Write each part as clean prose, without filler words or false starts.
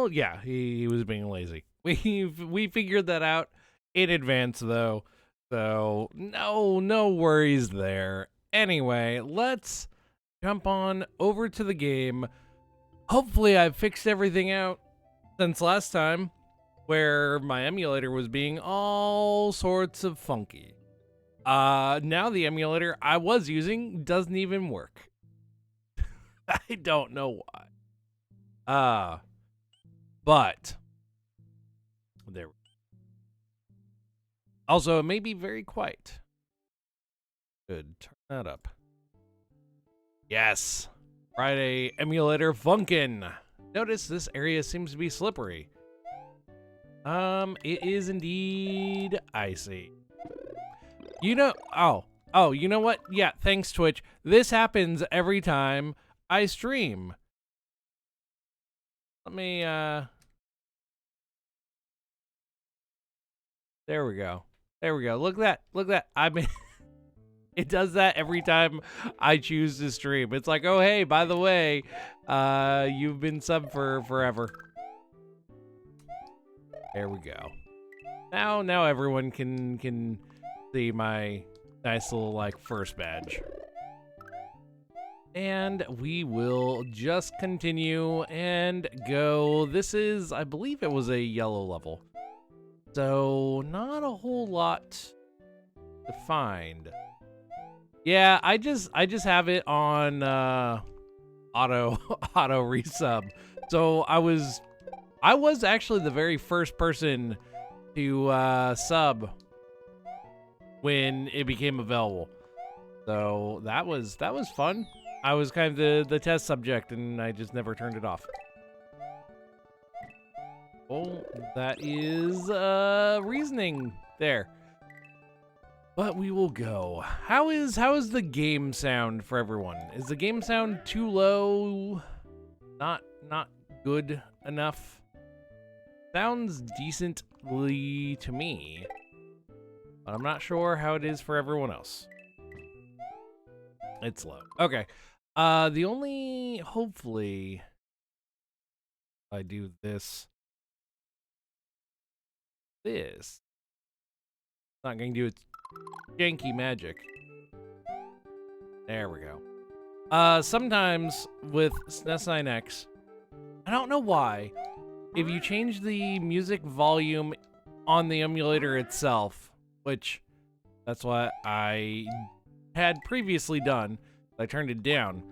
Well, yeah, he was being lazy. We figured that out in advance, though. So, no worries there. Anyway, let's jump on over to the game. Hopefully, I've fixed everything out since last time, where my emulator was being all sorts of funky. Now the emulator I was using doesn't even work. I don't know why. But there. Also, it may be very quiet. Good, turn that up. Yes, Friday emulator funkin'. Notice this area seems to be slippery. It is indeed icy. You know, oh, you know what? Yeah, thanks Twitch. This happens every time I stream. Let me, there we go. There we go. Look at that. I mean, it does that every time I choose to stream. It's like, oh, hey, by the way, you've been sub for forever. There we go. Now everyone can see my nice little, like, first badge. And we will just continue and go. This is, I believe it was a yellow level. So, not a whole lot to find. Yeah, I just have it on auto resub. So I was actually the very first person to sub when it became available. So that was fun. I was kind of the test subject, and I just never turned it off. Oh, that is reasoning there. But we will go. How is the game sound for everyone? Is the game sound too low? Not good enough? Sounds decently to me, but I'm not sure how it is for everyone else. It's low. Okay. The only, hopefully, I do this. It's not going to do its janky magic. There we go. Sometimes with SNES 9X, I don't know why, if you change the music volume on the emulator itself, which that's what I had previously done, I turned it down,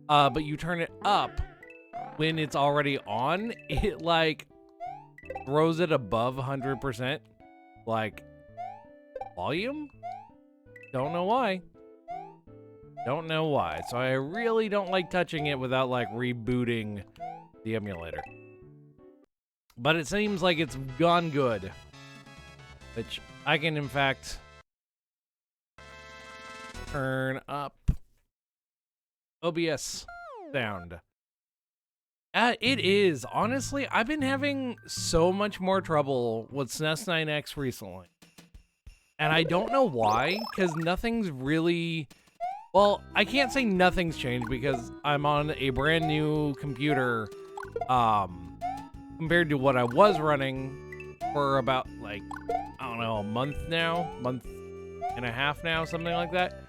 but you turn it up when it's already on, it like throws it above 100%, like volume? Don't know why. Don't know why. So I really don't like touching it without like rebooting the emulator. But it seems like it's gone good, which I can in fact turn up OBS sound. It is. Honestly, I've been having so much more trouble with SNES 9X recently. And I don't know why, because nothing's really... Well, I can't say nothing's changed because I'm on a brand new computer compared to what I was running for about, like, I don't know, a month now? Month and a half now? Something like that.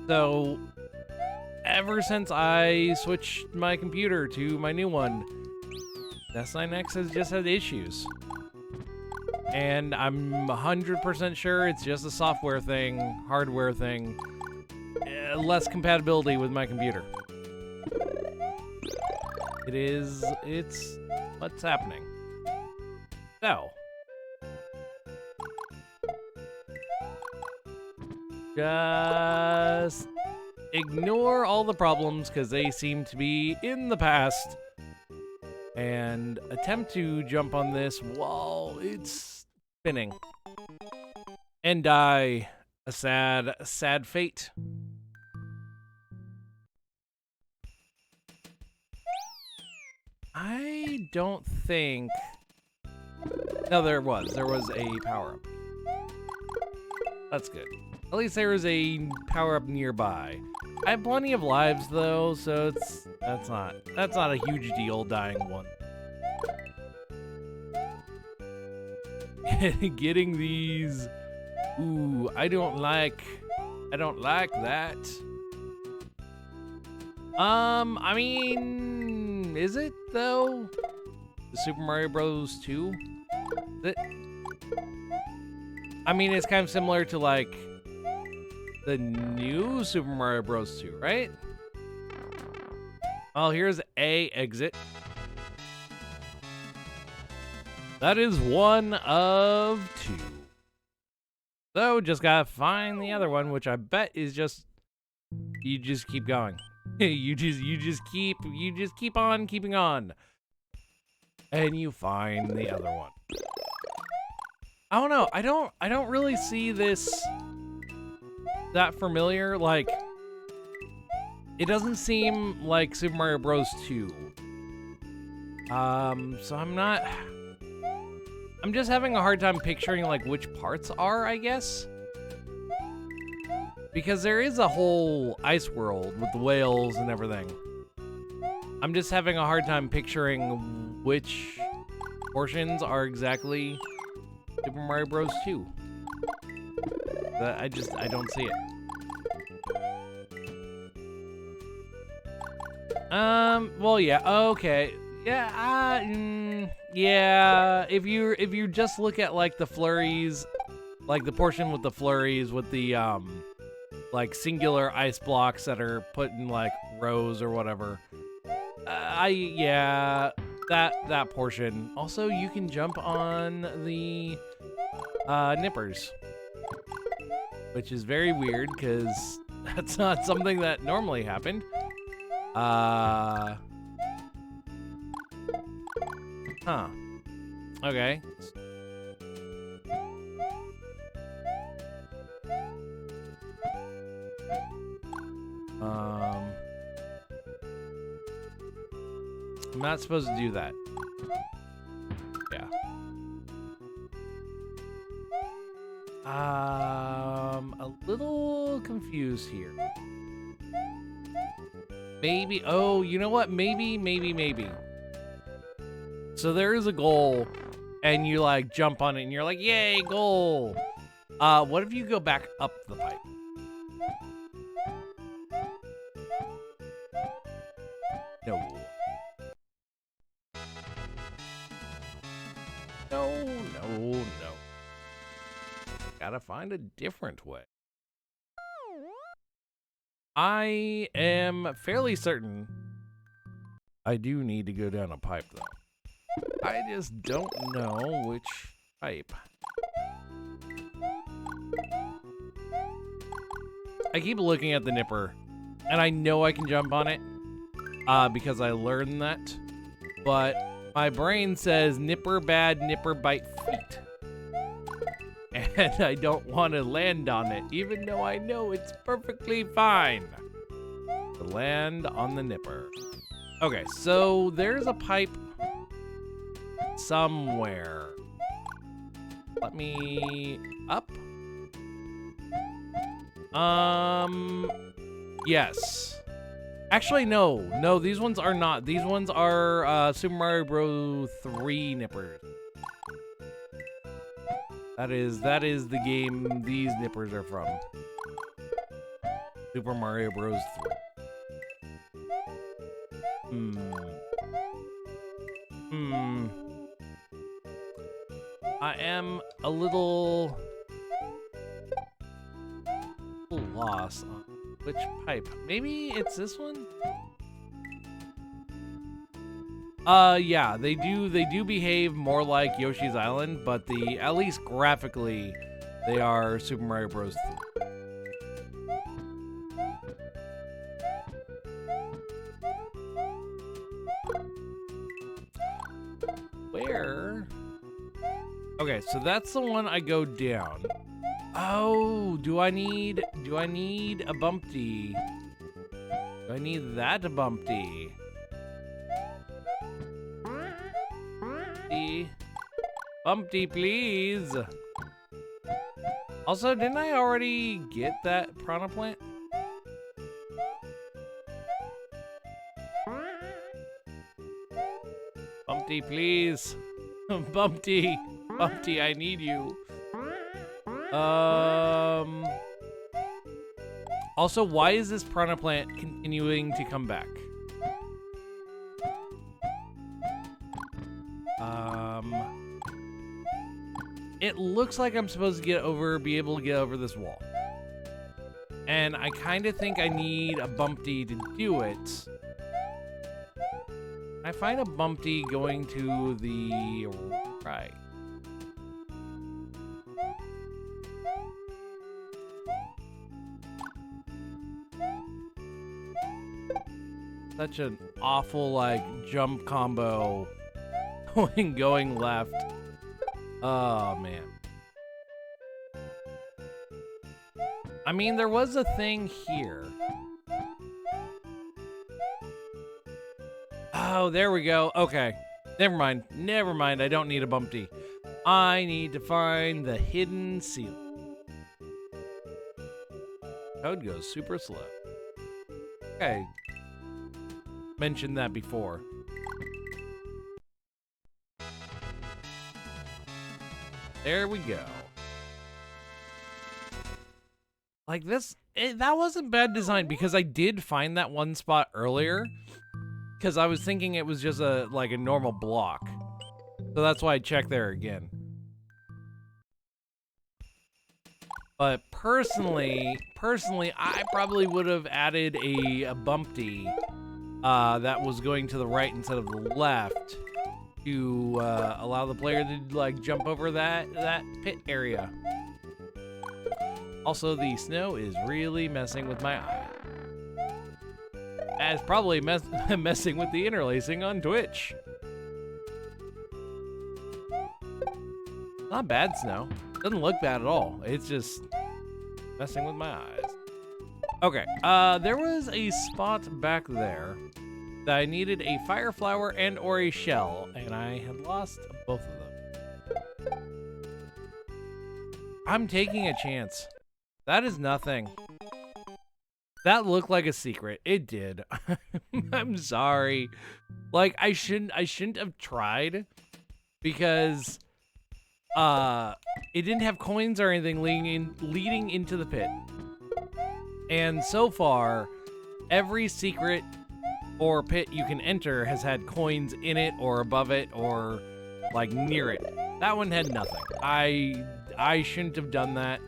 So... ever since I switched my computer to my new one, SNES 9X has just had issues. And I'm 100% sure it's just a software thing, hardware thing, less compatibility with my computer. It's what's happening. So. Just ignore all the problems because they seem to be in the past, and attempt to jump on this while it's spinning and die a sad fate. I don't think... No, there was a power-up. That's good. At least there was a power-up nearby. I have plenty of lives though, so that's not a huge deal dying one. Getting these, ooh, I don't like that. I mean, is it though? The Super Mario Bros. 2? I mean, it's kind of similar to like the new Super Mario Bros. 2, right? Well, here's a exit. That is one of 2. So just gotta find the other one, which I bet is just, you just keep going. you just keep on keeping on. And you find the other one. I don't know. I don't really see this that familiar. Like, it doesn't seem like Super Mario Bros. 2. So I'm just having a hard time picturing like which parts are, I guess. Because there is a whole ice world with the whales and everything. I'm just having a hard time picturing which portions are exactly Super Mario Bros. 2. I don't see it. Well, yeah, okay. Yeah, yeah, if you just look at like the flurries, like the portion with the flurries with the, like singular ice blocks that are put in like rows or whatever. Yeah, that portion. Also, you can jump on the nippers, which is very weird because that's not something that normally happened. Huh. Okay. I'm not supposed to do that. Yeah. A little confused here. Maybe, oh, you know what? Maybe. So there is a goal, and you like jump on it, and you're like, yay, goal. What if you go back up the pipe? No. No. Gotta find a different way. I am fairly certain I do need to go down a pipe, though. I just don't know which pipe. I keep looking at the nipper, and I know I can jump on it, because I learned that. But my brain says nipper bad, nipper bite feet. And I don't want to land on it, even though I know it's perfectly fine to land on the nipper. Okay, so there's a pipe somewhere. Let me up. Yes. Actually, no, these ones are not. These ones are Super Mario Bros. 3 nippers. That is the game these nippers are from. Super Mario Bros. 3. I am a little lost on which pipe. Maybe it's this one? Yeah, they do behave more like Yoshi's Island, but at least graphically, they are Super Mario Bros. 3. Where? Okay, so that's the one I go down. Oh, do I need a bumpty? Do I need that bumpty? Bumpty, please. Also, didn't I already get that piranha plant? Bumpty, please. Bumpty. Bumpty, I need you. Also, why is this piranha plant continuing to come back? It looks like I'm supposed to be able to get over this wall. And I kind of think I need a Bumpty to do it. I find a Bumpty going to the right. Such an awful, like, jump combo going left. Oh, man. I mean, there was a thing here. Oh, there we go. Okay. Never mind. Never mind. I don't need a Bumpty. I need to find the hidden seal. Code goes super slow. Okay. Mentioned that before. There we go. Like this, that wasn't bad design because I did find that one spot earlier because I was thinking it was just like a normal block. So that's why I checked there again. But personally, I probably would have added a Bumpty that was going to the right instead of the left to allow the player to like jump over that pit area. Also, the snow is really messing with my eye. As probably messing with the interlacing on Twitch. Not bad snow. Doesn't look bad at all. It's just messing with my eyes. Okay, there was a spot back there that I needed a fire flower and or a shell, and I had lost both of them. I'm taking a chance. That is nothing. That looked like a secret. It did. I'm sorry. Like I shouldn't have tried because it didn't have coins or anything leading into the pit. And so far, every secret or pit you can enter has had coins in it or above it or like near it. That one had nothing. I shouldn't have done that.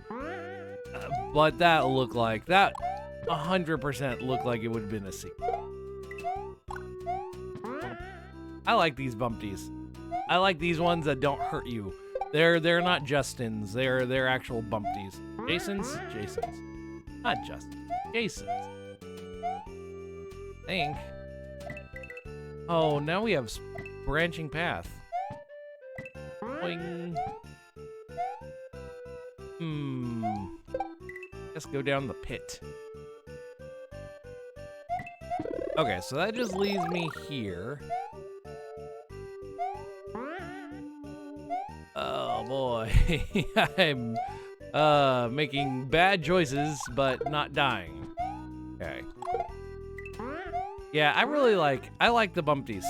But that looked like, that 100% looked like it would have been a secret. I like these Bumpties. I like these ones that don't hurt you. They're not Justins. They're actual Bumpties. Jasons? Not Justins. Jasons. I think. Oh, now we have branching path. Boing. Let's go down the pit. Okay, so that just leaves me here. Oh boy, I'm making bad choices, but not dying. Okay. Yeah, I like the Bumpties.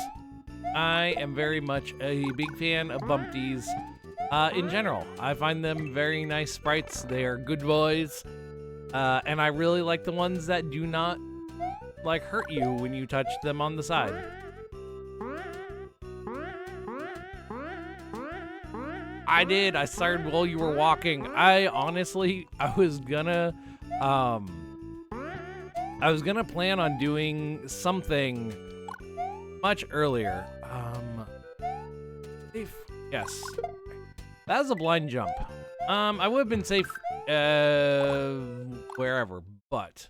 I am very much a big fan of Bumpties. In general, I find them very nice sprites. They are good boys. And I really like the ones that do not, like, hurt you when you touch them on the side. I did. I started while you were walking. I was gonna plan on doing something much earlier. Safe. Yes. That was a blind jump. I would have been safe wherever, but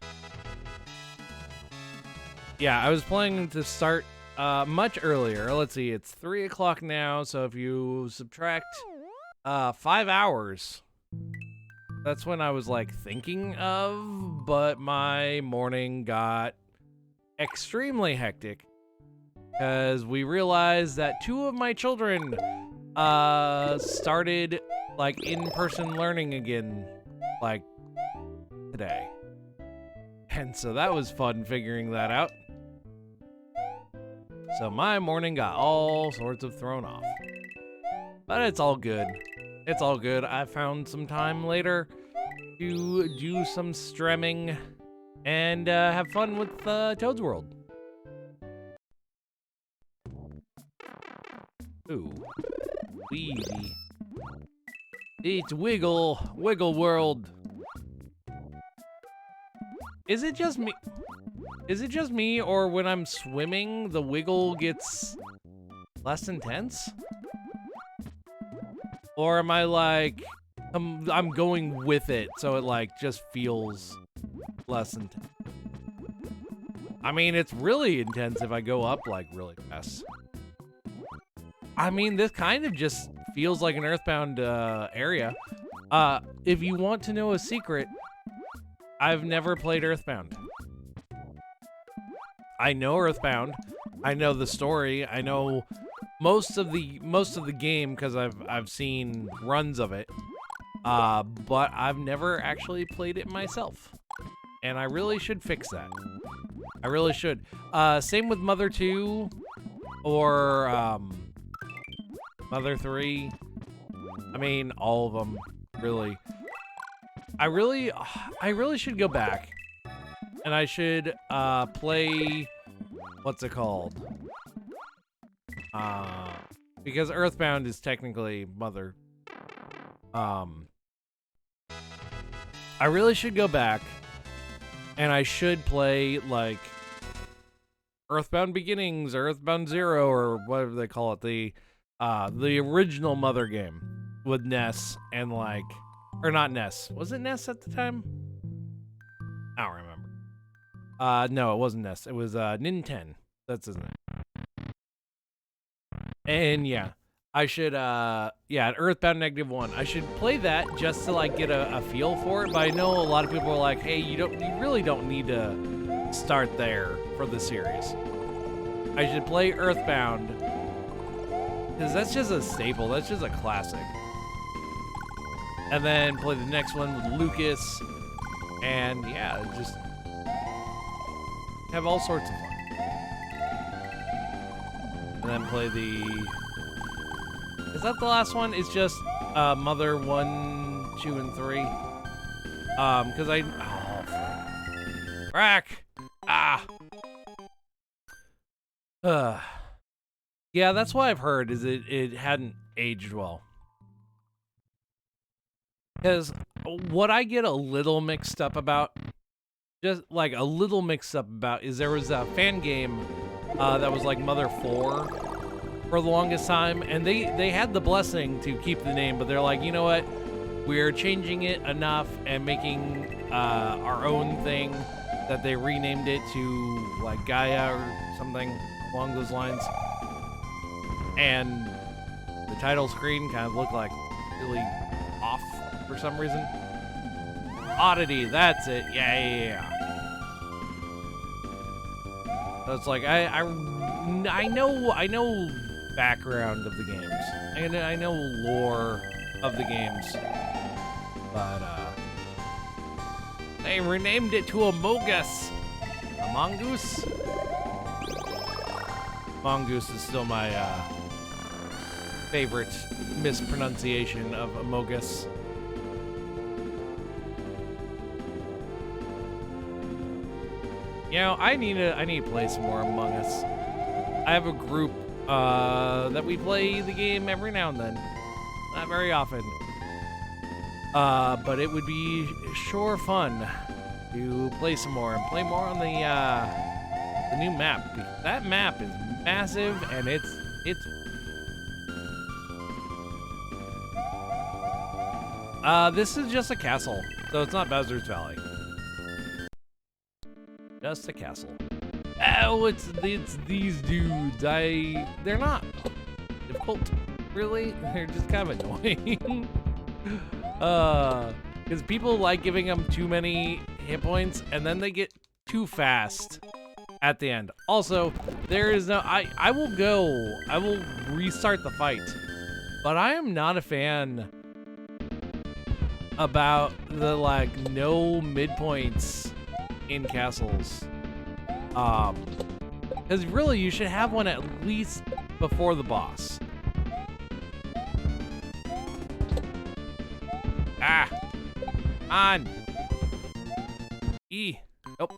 yeah, I was planning to start much earlier. Let's see, it's 3 o'clock now, so if you subtract 5 hours, that's when I was like thinking of, but my morning got extremely hectic because we realized that 2 of my children started like in-person learning again, like today. And so that was fun figuring that out. So my morning got all sorts of thrown off. But it's all good. It's all good. I found some time later to do some streaming and have fun with Toad's World. Ooh. Weedy. It's Wiggle World. Is it just me? Is it just me, or when I'm swimming, the wiggle gets less intense? Or am I like, I'm going with it, so it like just feels less intense? I mean, it's really intense if I go up like really fast. I mean, this kind of just feels like an Earthbound area. If you want to know a secret, I've never played Earthbound. I know Earthbound. I know the story. I know most of the game because I've seen runs of it. But I've never actually played it myself. And I really should fix that. I really should. Same with Mother 2 or Mother 3. I mean, all of them, really. I really should go back. And I should play, what's it called? Because Earthbound is technically Mother. I really should go back and I should play like Earthbound Beginnings or Earthbound Zero or whatever they call it, the original Mother game with Ness and like, or not Ness. Was it Ness at the time? I don't remember. No, it wasn't Ness. It was Ninten. That's his name. And yeah, I should yeah, Earthbound -1. I should play that just to like get a feel for it. But I know a lot of people are like, hey, you really don't need to start there for the series. I should play Earthbound because that's just a staple. That's just a classic. And then play the next one with Lucas. And yeah, just have all sorts of fun. And then play the... Is that the last one? It's just Mother 1, 2, and 3. Because I... Oh, frack! Ah! Yeah, that's what I've heard, is it hadn't aged well. Because what I get a little mixed up about, just like a little mixed up about, is there was a fan game that was like Mother 4 for the longest time, and they had the blessing to keep the name, but they're like, you know what, we're changing it enough and making our own thing that they renamed it to like Gaia or something along those lines. And the title screen kind of looked like really off for some reason. Oddity, that's it. Yeah. So it's like I know background of the games. I know lore of the games. But they renamed it to Amogus. A mongoose? Mongoose is still my favorite mispronunciation of Amogus. You know, I need to play some more Among Us. I have a group that we play the game every now and then. Not very often. But it would be sure fun to play some more and play more on the new map. That map is massive and it's this is just a castle, so it's not Bowser's Valley. Just a castle. Oh, it's these dudes. They're not difficult, really. They're just kind of annoying. Because people like giving them too many hit points, and then they get too fast at the end. Also, there is no. I will restart the fight, but I am not a fan about the like no midpoints in castles. Because really, you should have one at least before the boss. Ah! On! E! Nope.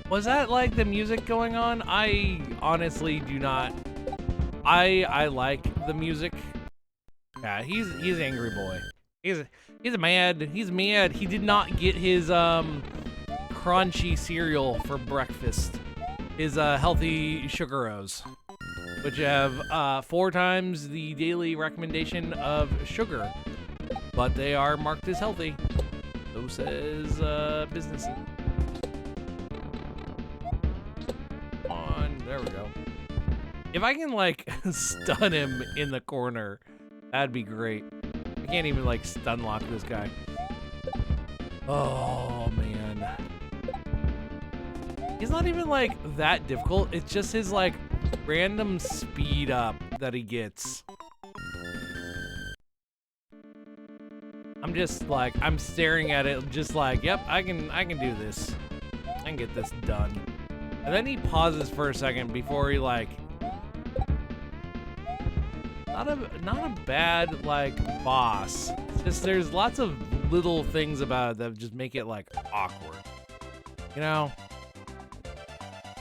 Was that like the music going on? I honestly do not. I like the music. Yeah, he's angry boy. He's mad. He's mad. He did not get his crunchy cereal for breakfast. His healthy Sugaros, which have 4 times the daily recommendation of sugar, but they are marked as healthy. So says businesses. There we go. If I can, like, stun him in the corner, that'd be great. I can't even, like, stun lock this guy. Oh, man. He's not even, like, that difficult. It's just his, like, random speed up that he gets. I'm just, like, I'm staring at it just like, yep, I can do this. I can get this done. And then he pauses for a second before he, like, not a bad, like, boss. It's just there's lots of little things about it that just make it, like, awkward. You know?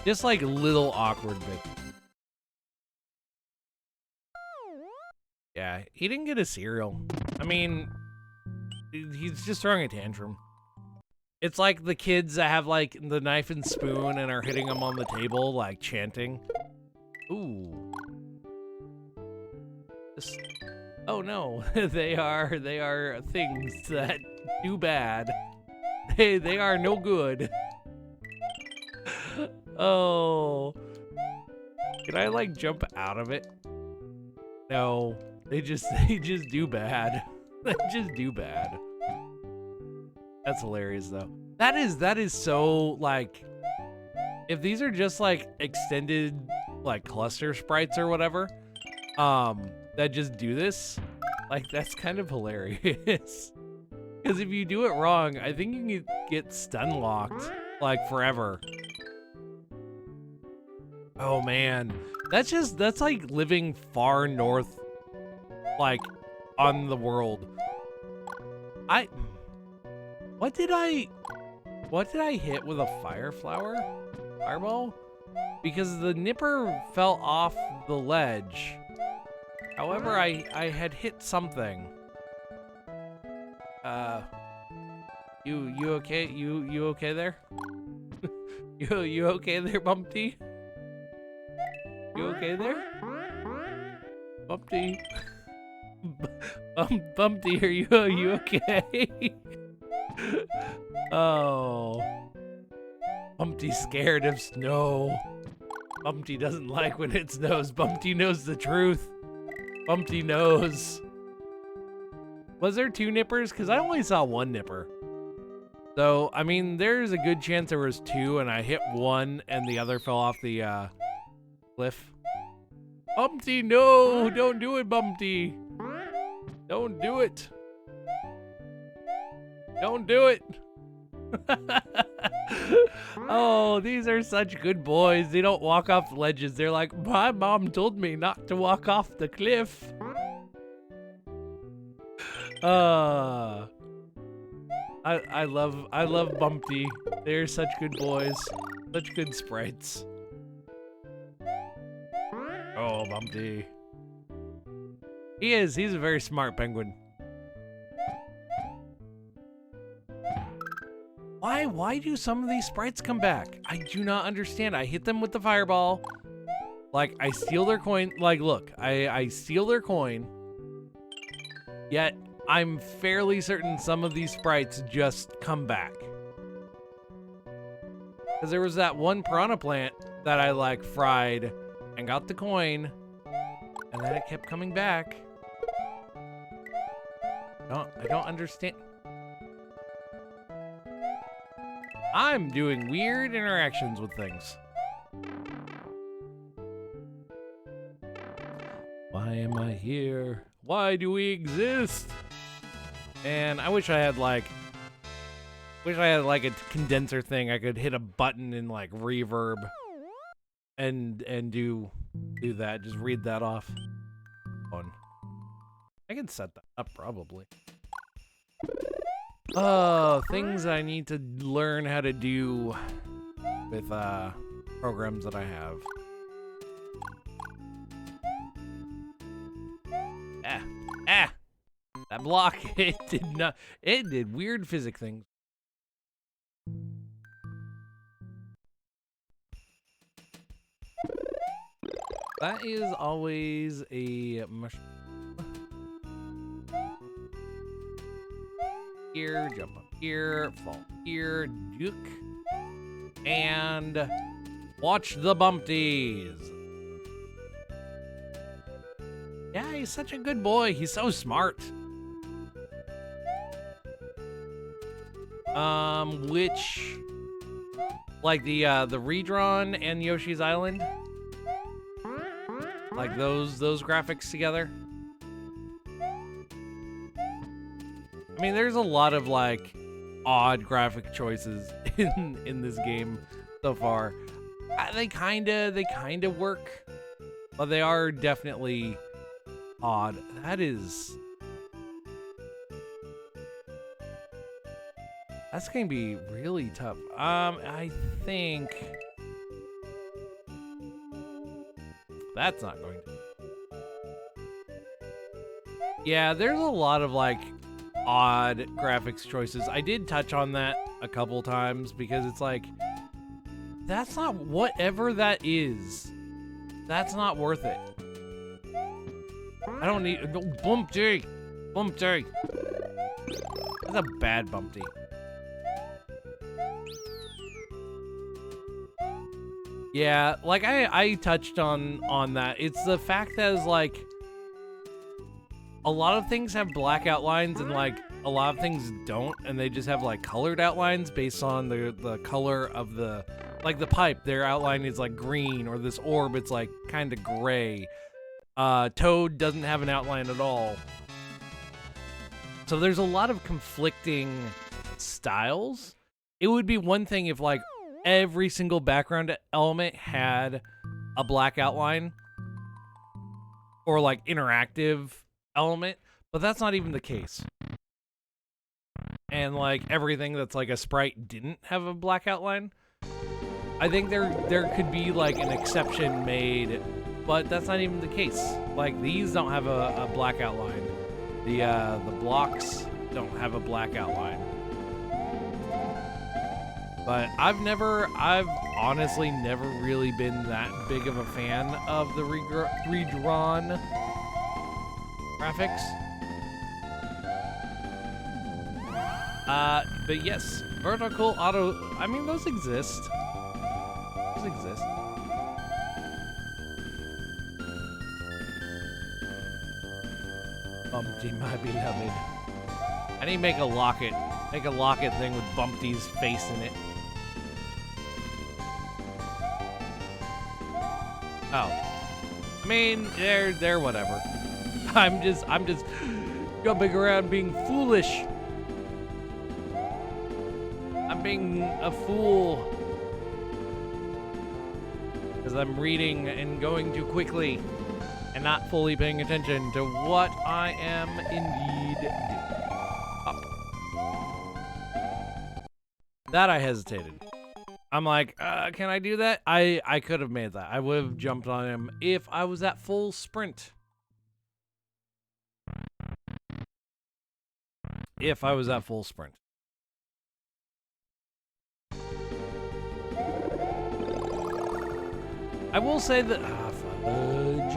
Just, like, little awkward bits. Yeah, he didn't get a cereal. I mean, he's just throwing a tantrum. It's like the kids that have, like, the knife and spoon and are hitting them on the table, like, chanting. Ooh. Just, oh no, they are things that do bad. They are no good. Oh. Can I, like, jump out of it? No. They just do bad. They just do bad. That's hilarious, though. That is so, like, if these are just, like, extended, like, cluster sprites or whatever, that just do this, like, that's kind of hilarious. Because if you do it wrong, I think you can get stun locked, like, forever. Oh, man. That's, like, living far north, like, on the world. What did I hit with a fireball? Because the nipper fell off the ledge. However, I had hit something. You okay? You okay there? you okay there, Bumpty? You okay there? Bumpty. Bumpty, are you okay? Oh. Bumpty's scared of snow. Bumpty doesn't like when it snows. Bumpty knows the truth. Bumpty knows. Was there 2 nippers? Because I only saw 1 nipper. So, I mean, there's a good chance there was 2 and I hit 1 and the other fell off the cliff. Bumpty, no! Don't do it, Bumpty! Don't do it! Don't do it! Oh, these are such good boys. They don't walk off ledges. They're like, my mom told me not to walk off the cliff. I love Bumpty. They're such good boys. Such good sprites. Oh, Bumpty. He's a very smart penguin. Why do some of these sprites come back? I do not understand. I hit them with the fireball. Like, I steal their coin. Like, look, I steal their coin. Yet, I'm fairly certain some of these sprites just come back. Because there was that one piranha plant that I, like, fried and got the coin. And then it kept coming back. I don't understand. I'm doing weird interactions with things. Why am I here? Why do we exist? And I wish I had, like, Wish I had like a condenser thing. I could hit a button and like reverb and do that. Just read that off. Fun. I can set that up probably. Oh, things I need to learn how to do with programs that I have. That block, it did weird physics things. That is always a mushroom. Here, jump up here, fall here, duke, and watch the bumpties. Yeah, he's such a good boy. He's so smart. Which, like the redrawn and Yoshi's Island, like those graphics together. I mean, there's a lot of like odd graphic choices in this game so far. They kinda work, but they are definitely odd. That's gonna be really tough. I think that's not going to. Yeah, there's a lot of like odd graphics choices. I did touch on that a couple times because it's like, that's not, whatever that is, that's not worth it. I don't need Bumpty. That's a bad Bumpty. Yeah, like I touched on that. It's the fact that it's like a lot of things have black outlines and like a lot of things don't, and they just have like colored outlines based on the color of the, like the pipe, their outline is like green, or this orb, it's like kind of gray. Toad doesn't have an outline at all. So there's a lot of conflicting styles. It would be one thing if like every single background element had a black outline or like interactive element, but that's not even the case. And like everything that's like a sprite didn't have a black outline. I think there could be like an exception made, but that's not even the case. Like these don't have a black outline. The blocks don't have a black outline. But I've honestly never really been that big of a fan of the redrawn graphics. But yes, vertical auto, I mean, those exist. Those exist. Bumpty, my beloved. I need to make a locket. Make a locket thing with Bumpty's face in it. Oh. I mean, they're whatever. I'm just jumping around being foolish. I'm being a fool. Because I'm reading and going too quickly and not fully paying attention to what I am indeed doing. Up. That I hesitated. I'm like, can I do that? I could have made that. I would have jumped on him if I was at full sprint. If I was at full sprint. I will say that, fudge.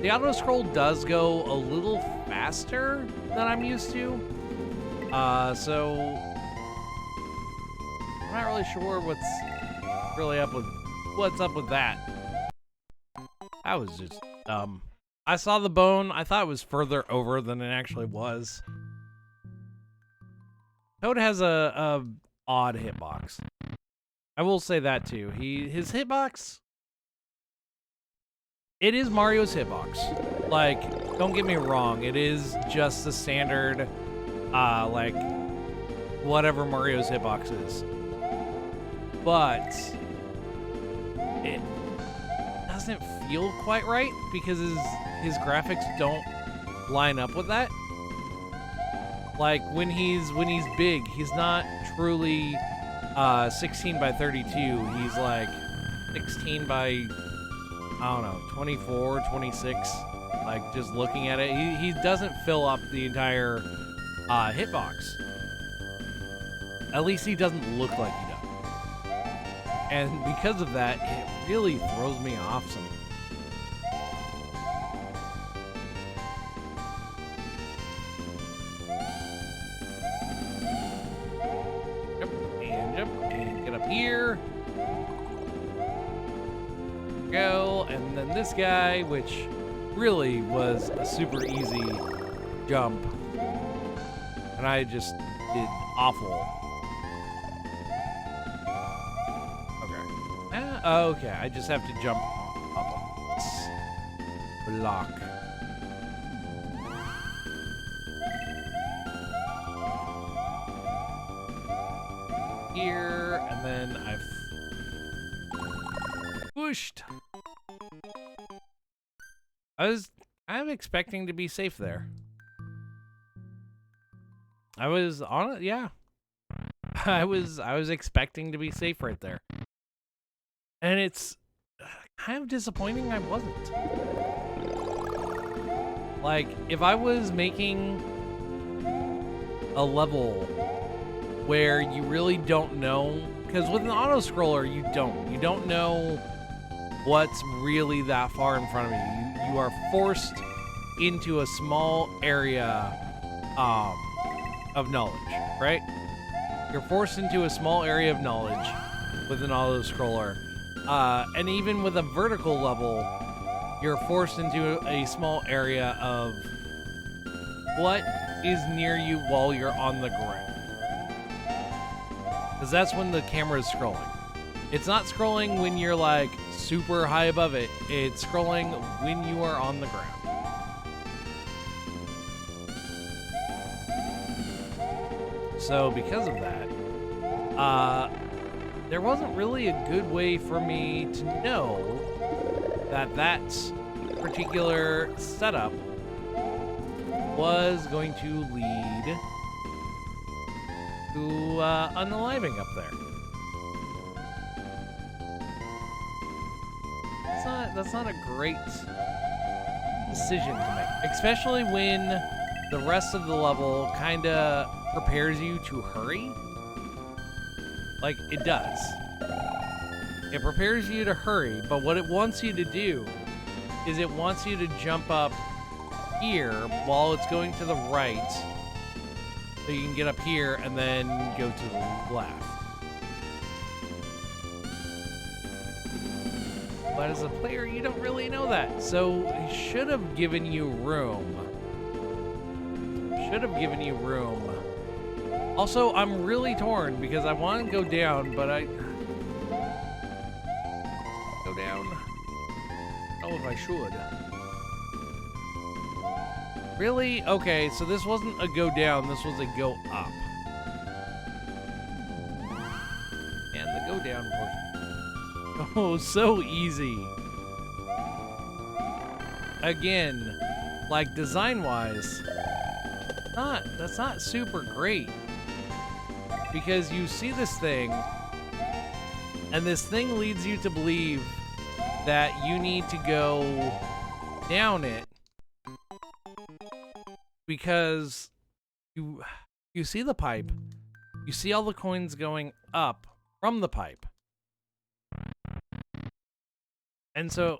The auto scroll does go a little faster than I'm used to. So I'm not really sure what's up with that. That was just dumb. I saw the bone. I thought it was further over than it actually was. Toad has a odd hitbox. I will say that too. His hitbox, it is Mario's hitbox. Like, don't get me wrong, it is just the standard like whatever Mario's hitbox is. But it doesn't feel quite right because his graphics don't line up with that. Like when he's big, he's not truly 16 by 32. He's like 16 by, I don't know, 24, 26. Like just looking at it, he doesn't fill up the entire hitbox. At least he doesn't look like he does. And because of that, it really throws me off some. Jump, and get up here. Go, and then this guy, which really was a super easy jump. And I just did awful. Okay, I just have to jump up on this block. Here, and then I've whooshed. I'm expecting to be safe there. I was on it, yeah. I was expecting to be safe right there. And it's kind of disappointing I wasn't. Like, if I was making a level where you really don't know, because with an auto-scroller, you don't know what's really that far in front of you. You are forced into a small area of knowledge, right? You're forced into a small area of knowledge with an auto-scroller. And even with a vertical level, you're forced into a small area of what is near you while you're on the ground. Because that's when the camera is scrolling. It's not scrolling when you're like super high above it. It's scrolling when you are on the ground. So because of that, there wasn't really a good way for me to know that that particular setup was going to lead to unaliving up there. That's not a great decision to make, especially when the rest of the level kind of prepares you to hurry. Like, it does. It prepares you to hurry, but what it wants you to do is it wants you to jump up here while it's going to the right, so you can get up here and then go to the left. But as a player, you don't really know that, so it should have given you room. Should have given you room. Also, I'm really torn because I want to go down, but I go down. I don't know if I should. Really? Okay, so this wasn't a go down, this was a go up. And the go down portion. Oh, so easy. Again, like design-wise, that's not super great. Because you see this thing, and this thing leads you to believe that you need to go down it because you see the pipe, you see all the coins going up from the pipe. And so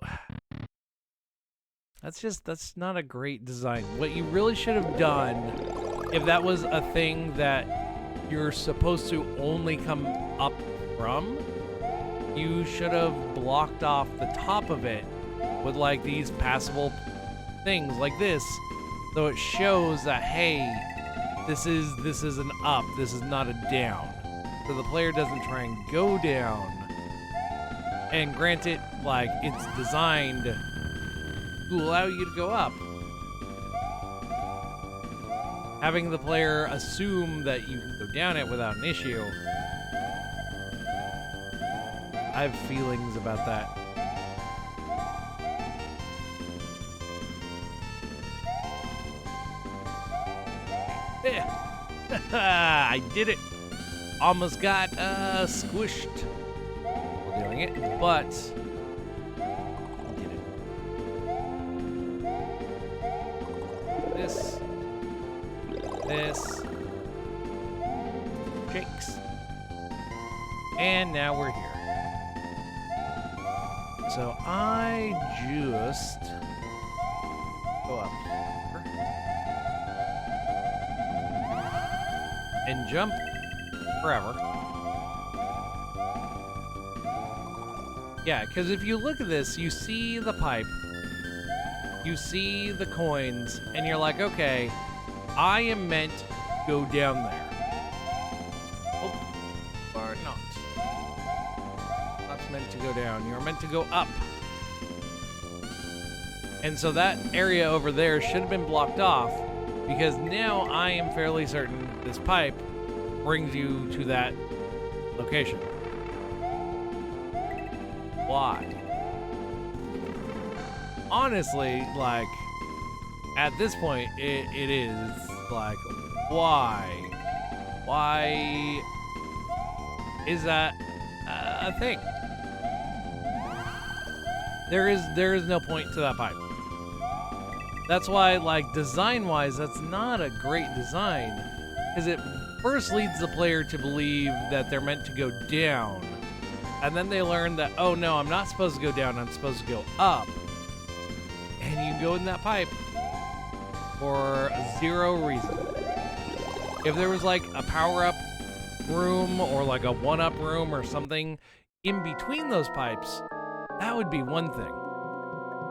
that's not a great design. What you really should have done, if that was a thing that you're supposed to only come up from, you should have blocked off the top of it with like these passable things like this, so it shows that, hey, this is an up, this is not a down, so the player doesn't try and go down. And granted, like, it's designed to allow you to go up. having the player assume that you can go down it without an issue. I have feelings about that. I did it. Almost got squished while doing it, but I did it. This shakes, and now we're here. So I just go up here and jump forever. Yeah, because if you look at this, you see the pipe, you see the coins, and you're like, okay, I am meant to go down there. Oh, or not. Not meant to go down. You're meant to go up. And so that area over there should have been blocked off, because now I am fairly certain this pipe brings you to that location. Why? Honestly, like, at this point, it is like, why? Why is that a thing? There is no point to that pipe. That's why, like, design-wise, that's not a great design, because it first leads the player to believe that they're meant to go down, and then they learn that, oh no, I'm not supposed to go down, I'm supposed to go up, and you go in that pipe for zero reason. If there was like a power-up room or like a one-up room or something in between those pipes, that would be one thing.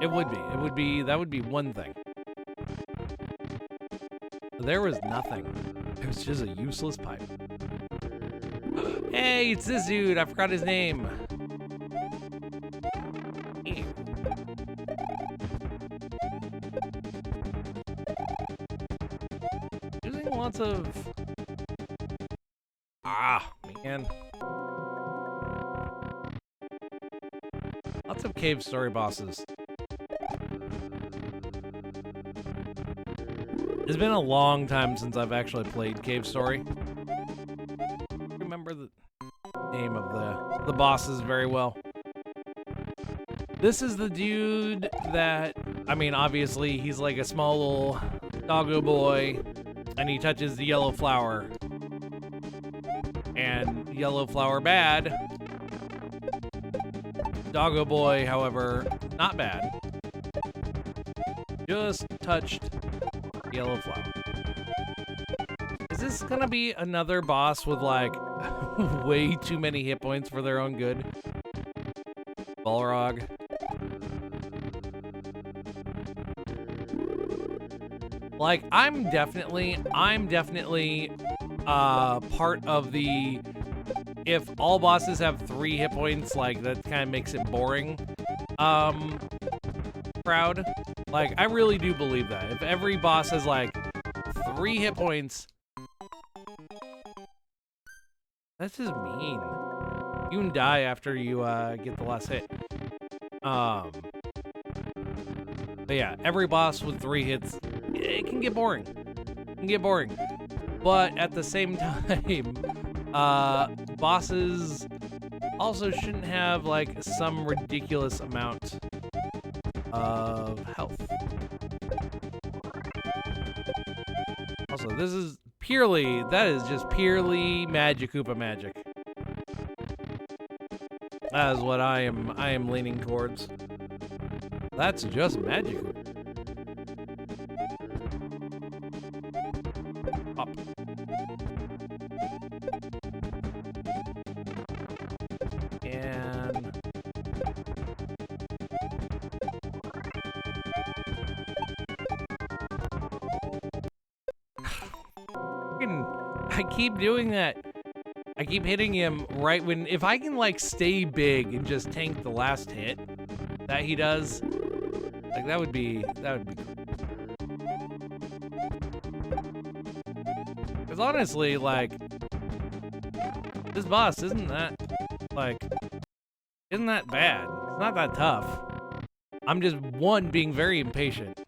It would be, that would be one thing. There was nothing. It was just a useless pipe. Hey, it's this dude. I forgot his name. Using lots of... Ah, man. Lots of cave story bosses. It's been a long time since I've actually played Cave Story. I remember the name of the bosses very well. This is the dude that, I mean, obviously he's like a small little doggo boy, and he touches the yellow flower. And yellow flower bad. Doggo boy, however, not bad. Just touched yellow flower. Is this gonna be another boss with like way too many hit points for their own good? Balrog. Like, I'm definitely part of the, if all bosses have 3 hit points, like that kind of makes it boring crowd. Like, I really do believe that. If every boss has, like, 3 hit points... That's just mean. You can die after you, get the last hit. But yeah, every boss with 3 hits, it can get boring. It can get boring. But at the same time, bosses also shouldn't have, like, some ridiculous amount of health. Also, this is purely, that is just purely Magikoopa magic. That is what I am leaning towards. That's just Magikoopa. Up. And I keep doing that. I keep hitting him right when, if I can like stay big and just tank the last hit that he does, like that would be Because honestly, like, this boss isn't that bad. It's not that tough. I'm just, one, being very impatient.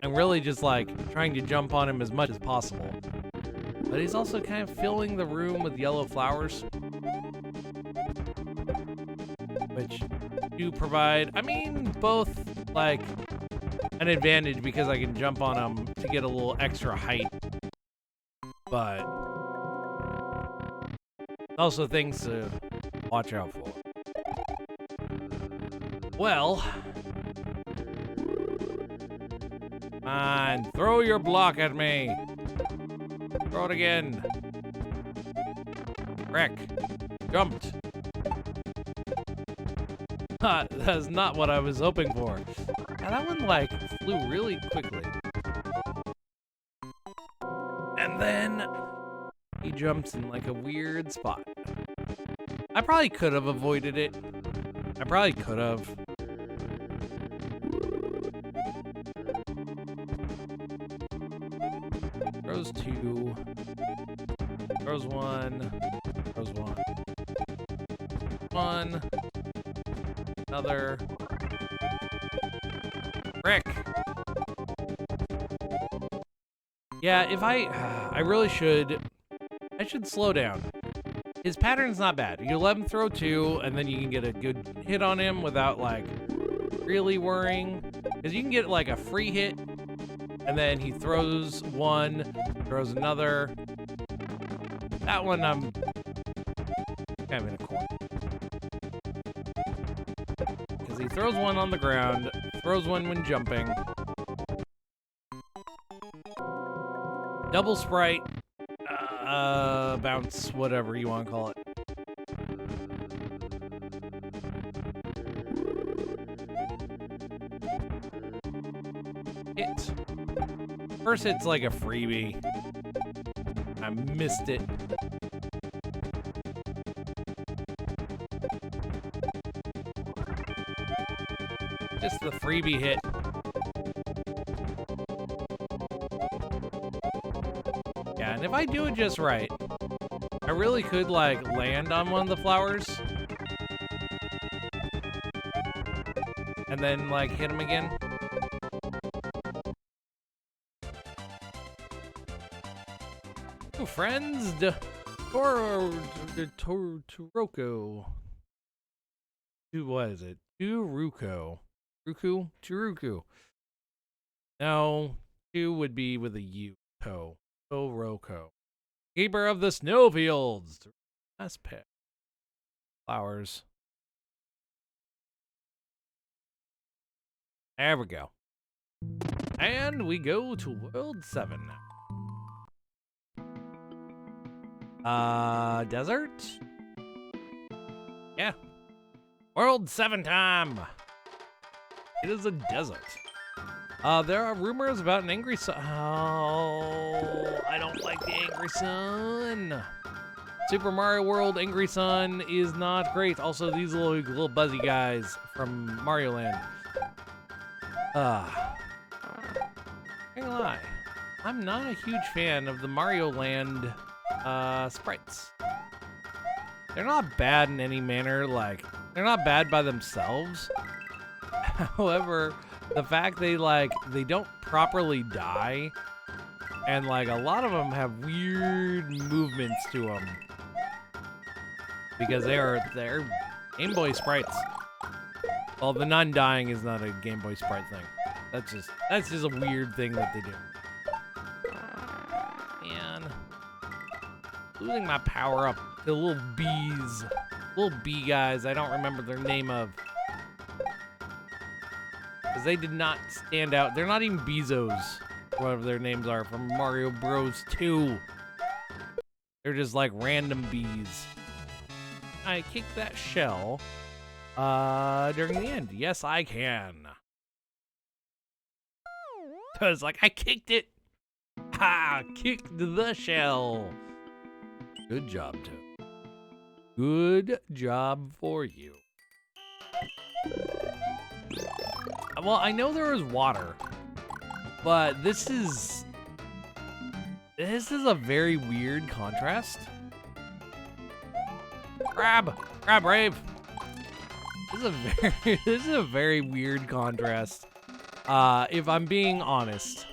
And really just, like, trying to jump on him as much as possible. But he's also kind of filling the room with yellow flowers. Which do provide, I mean, both, like, an advantage because I can jump on him to get a little extra height. But also things to watch out for. Well, come on, throw your block at me. Throw it again. Wreck. Jumped. That's not what I was hoping for. Now, that one, like, flew really quickly. And then he jumps in, like, a weird spot. I probably could have avoided it. I probably could have. Throws two. Throws one. Throws one. One. Another. Frick. Yeah, if I really should. I should slow down. His pattern's not bad. You let him throw two, and then you can get a good hit on him without, like, really worrying. Because you can get, like, a free hit, and then he throws one, throws another. That one, I'm kind of in a corner. Because he throws one on the ground, throws one when jumping. Double sprite. Bounce, whatever you want to call it. Hit. First hit's like a freebie. I missed it. Just the freebie hit. Yeah, and if I do it just right, I really could, like, land on one of the flowers. And then, like, hit him again. Oh, friends! Toroko. What is it? Turuko. Ruku? Turuku. No, two would be with a U. Toroko. Keeper of the snowfields. Last pet. Flowers. There we go. And we go to World 7 now. Desert? Yeah. World 7 time. It is a desert. There are rumors about an angry sun. Oh, I don't like the angry sun. Super Mario World Angry Sun is not great. Also, these little buzzy guys from Mario Land. Can't lie. I'm not a huge fan of the Mario Land sprites. They're not bad in any manner. Like, they're not bad by themselves. However, the fact they don't properly die, and like a lot of them have weird movements to them because they're Game Boy sprites. Well, the non-dying is not a Game Boy sprite thing. That's just a weird thing that they do. Man, losing my power up to little bee guys. I don't remember their name of. Because they did not stand out. They're not even Bezos, whatever their names are, from Mario Bros. 2. They're just like random bees. I kicked that shell during the end. Yes, I can. Because, like, I kicked it. Ha! Kicked the shell. Good job, Toad. Good job for you. Well, I know there is water, but this is This is a very weird contrast. Crab rave. This is a very this is a very weird contrast. If I'm being honest.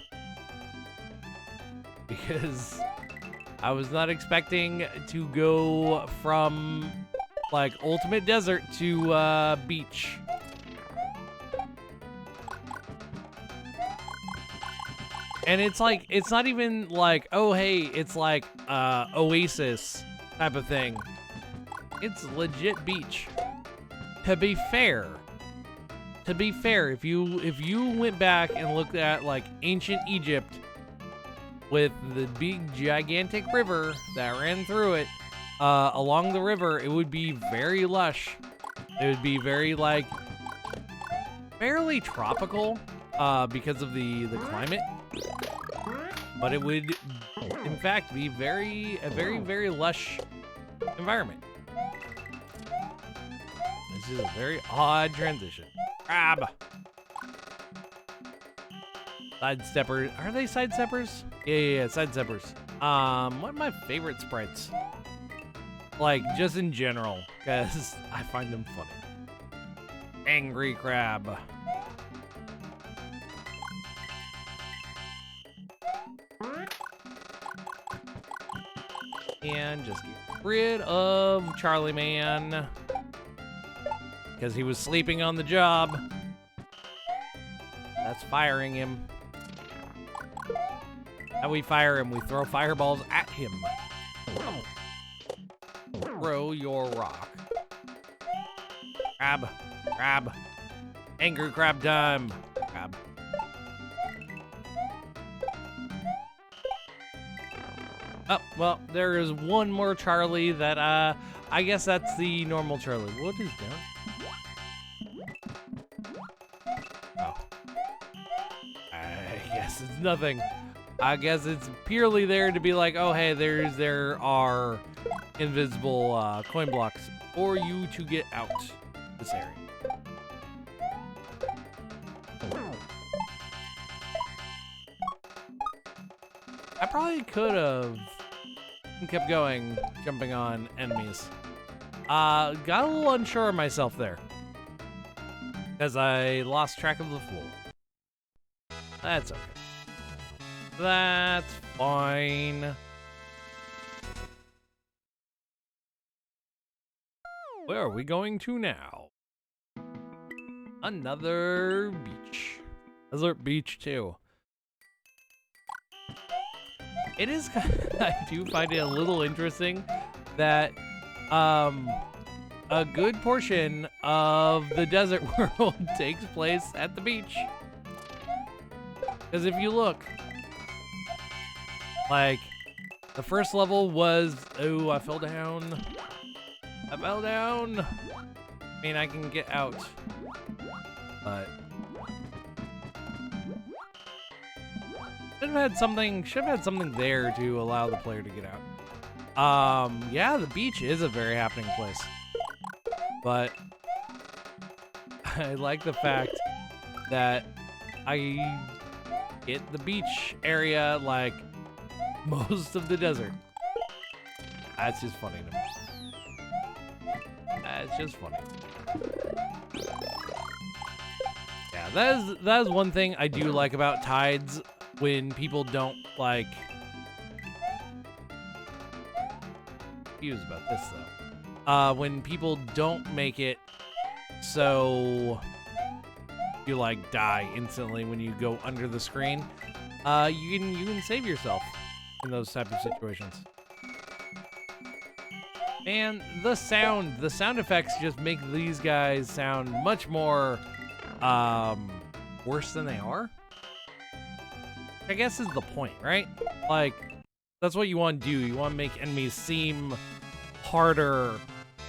Because I was not expecting to go from like ultimate desert to beach. And it's like, it's not even like, oh hey, it's like oasis type of thing. It's legit beach. To be fair, if you went back and looked at like ancient Egypt with the big gigantic river that ran through it, along the river, it would be very lush. It would be very like fairly tropical because of the climate. But it would, in fact, be a very lush environment. This is a very odd transition. Crab! Sidesteppers. Are they sidesteppers? Yeah, sidesteppers. What are my favorite sprites? Like, just in general, because I find them funny. Angry crab. And just get rid of Charlie Man. Because he was sleeping on the job. That's firing him. How we fire him? We throw fireballs at him. Throw your rock. Crab. Angry crab time. Crab. Oh, well, there is one more Charlie that, I guess that's the normal Charlie. What is that? Oh. I guess it's nothing. I guess it's purely there to be like, oh, hey, there are invisible, coin blocks for you to get out this area. I probably could have kept going, jumping on enemies. Got a little unsure of myself there. Because I lost track of the floor. That's okay. That's fine. Where are we going to now? Another beach. Desert beach, too. It is, I do find it a little interesting that a good portion of the desert world takes place at the beach. Because if you look, like, the first level was, oh, I fell down. I mean, I can get out, but should have had something there to allow the player to get out. Yeah, the beach is a very happening place, but I like the fact that I hit the beach area like most of the desert. That's just funny to me. That's just funny. Yeah, that is one thing I do like about tides when people don't like. Confused about this though. When people don't make it so you like die instantly when you go under the screen, you can save yourself in those type of situations. And the sound effects just make these guys sound much more worse than they are. I guess is the point, right? Like, that's what you want to do. You want to make enemies seem harder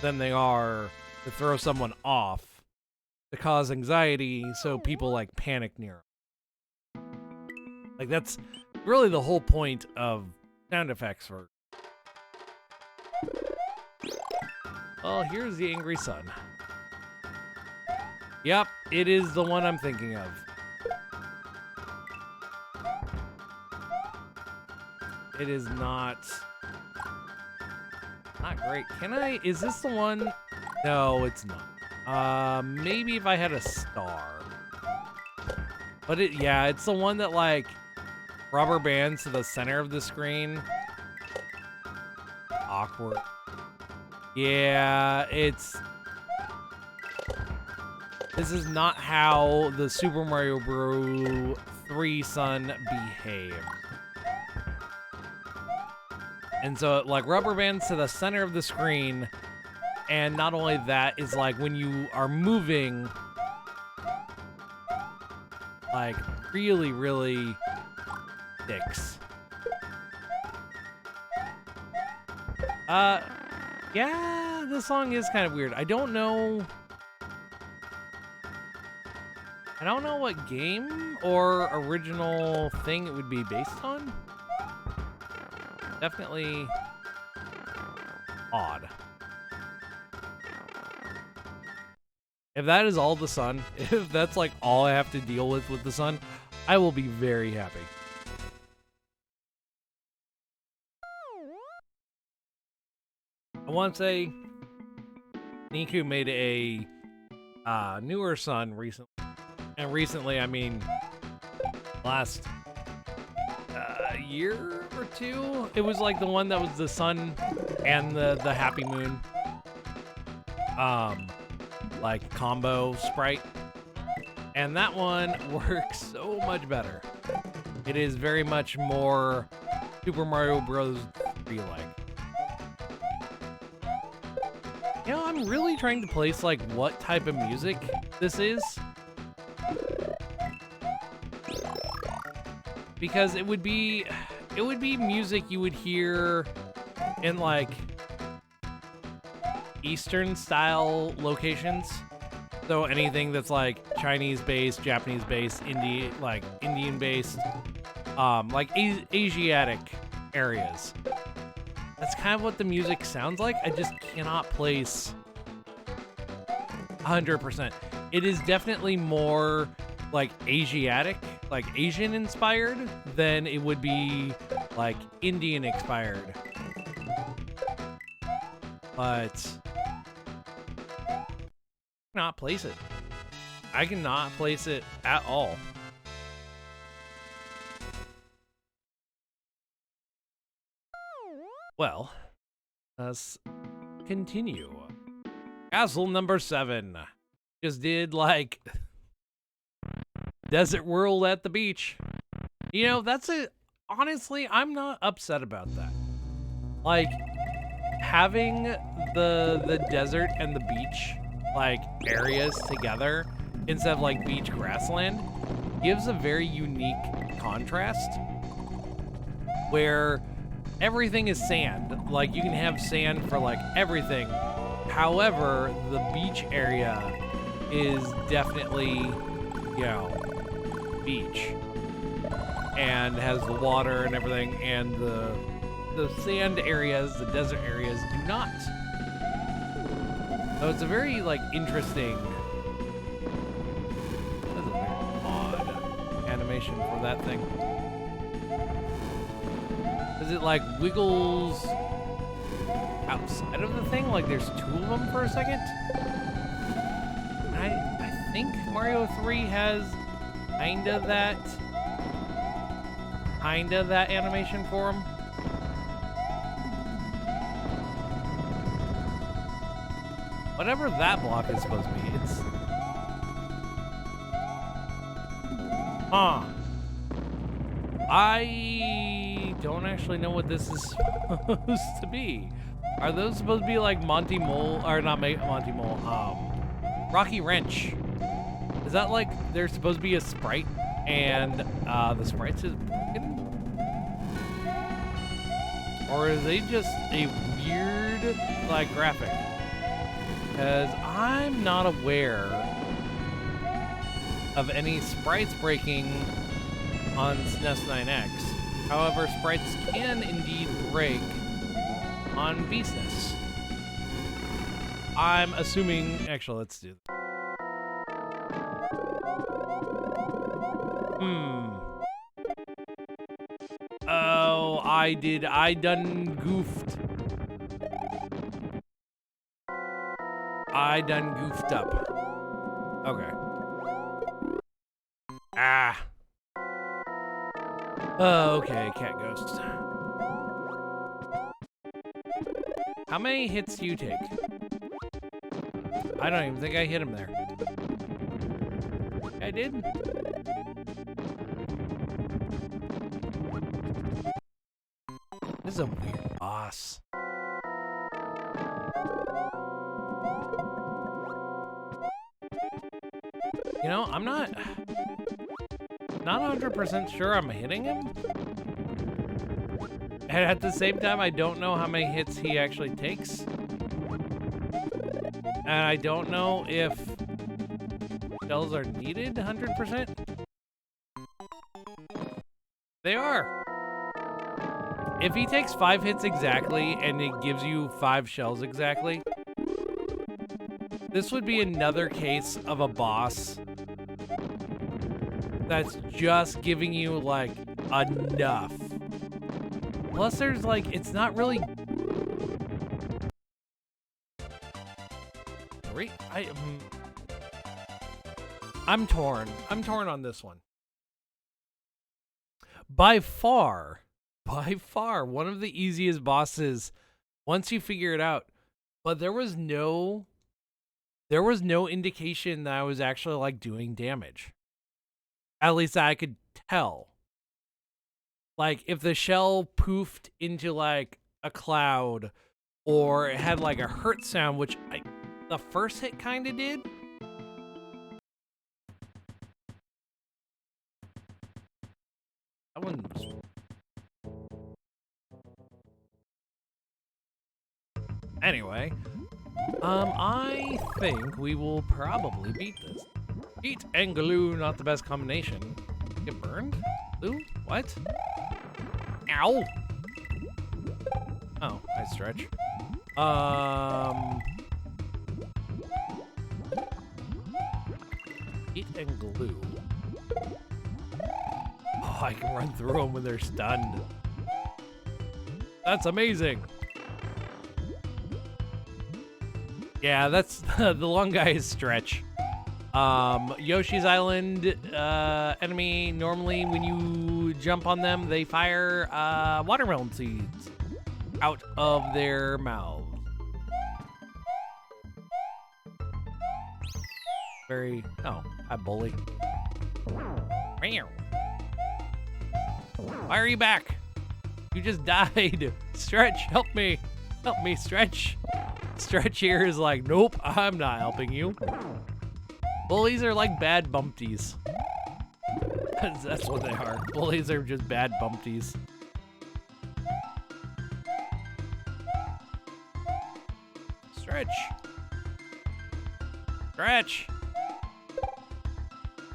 than they are to throw someone off, to cause anxiety so people like panic near them. Like, that's really the whole point of sound effects for. Well, here's the angry sun. Yep, it is the one I'm thinking of. it is not great. Is this the one? No, it's not. Maybe if I had a star. But yeah, it's the one that like rubber bands to the center of the screen. Awkward. Yeah, this is not how the Super Mario Bros. 3 Sun behaves. And so it like rubber bands to the center of the screen, and not only that is like when you are moving, like really, really sticks. Yeah, this song is kind of weird. I don't know what game or original thing it would be based on. Definitely odd. If that is all the sun, if that's like all I have to deal with the sun, I will be very happy. I want to say Niku made a newer sun recently. And recently, I mean, last year or two, it was like the one that was the sun and the happy moon like combo sprite, and that one works so much better. It is very much more Super Mario Bros. 3 like. You know, I'm really trying to place like what type of music this is, because it would be music you would hear in like Eastern style locations. So anything that's like Chinese based, Japanese based, Indian based, like Asiatic areas. That's kind of what the music sounds like. I just cannot place 100%. It is definitely more like Asiatic, like Asian inspired, than it would be like Indian inspired. But not place it. I cannot place it at all. Well, let's continue. Castle number 7. Just did like Desert World at the beach. You know, honestly, I'm not upset about that. Like having the desert and the beach like areas together instead of like beach grassland gives a very unique contrast where everything is sand. Like you can have sand for like everything. However, the beach area is definitely, you know, beach and has the water and everything, and the sand areas, the desert areas do not. So it's a very like interesting, that's a very odd animation for that thing. Does it like wiggles outside of the thing? Like there's 2 of them for a second? I think Mario 3 has kinda that animation for him. Whatever that block is supposed to be, it's... I don't actually know what this is supposed to be. Are those supposed to be like Monty Mole, or not Monty Mole, Rocky Wrench? Is that like there's supposed to be a sprite and the sprite is broken? Or is they just a weird like graphic? Because I'm not aware of any sprites breaking on SNES 9X. However, sprites can indeed break on VSNES. I'm assuming... Actually, let's do that. Oh, I done goofed. I done goofed up. Okay. Ah. Okay, cat ghost. How many hits do you take? I don't even think I hit him there. I did. This is a weird boss. You know, I'm not 100% sure I'm hitting him. And at the same time, I don't know how many hits he actually takes. And I don't know if shells are needed 100%. They are. If he takes 5 hits exactly and it gives you 5 shells exactly, this would be another case of a boss that's just giving you, like, enough. Plus, there's, like, it's not really... I'm torn. I'm torn on this one. By far, one of the easiest bosses once you figure it out. But there was no indication that I was actually, like, doing damage. At least I could tell. Like, if the shell poofed into, like, a cloud, or it had, like, a hurt sound, which the first hit kind of did. That one was... Anyway, I think we will probably beat this. Heat and glue, not the best combination. Get burned? Glue? What? Ow! Oh, I stretch. Heat and glue. Oh, I can run through them when they're stunned. That's amazing. Yeah, that's the long guy is stretch. Yoshi's Island enemy, normally when you jump on them, they fire watermelon seeds out of their mouths. Very... Oh, hi, bully. Why are you back? You just died. Stretch, help me. Help me, Stretch. Stretch here is like, nope, I'm not helping you. Bullies are like bad bumpties. That's what they are. Bullies are just bad bumpties. Stretch. Stretch.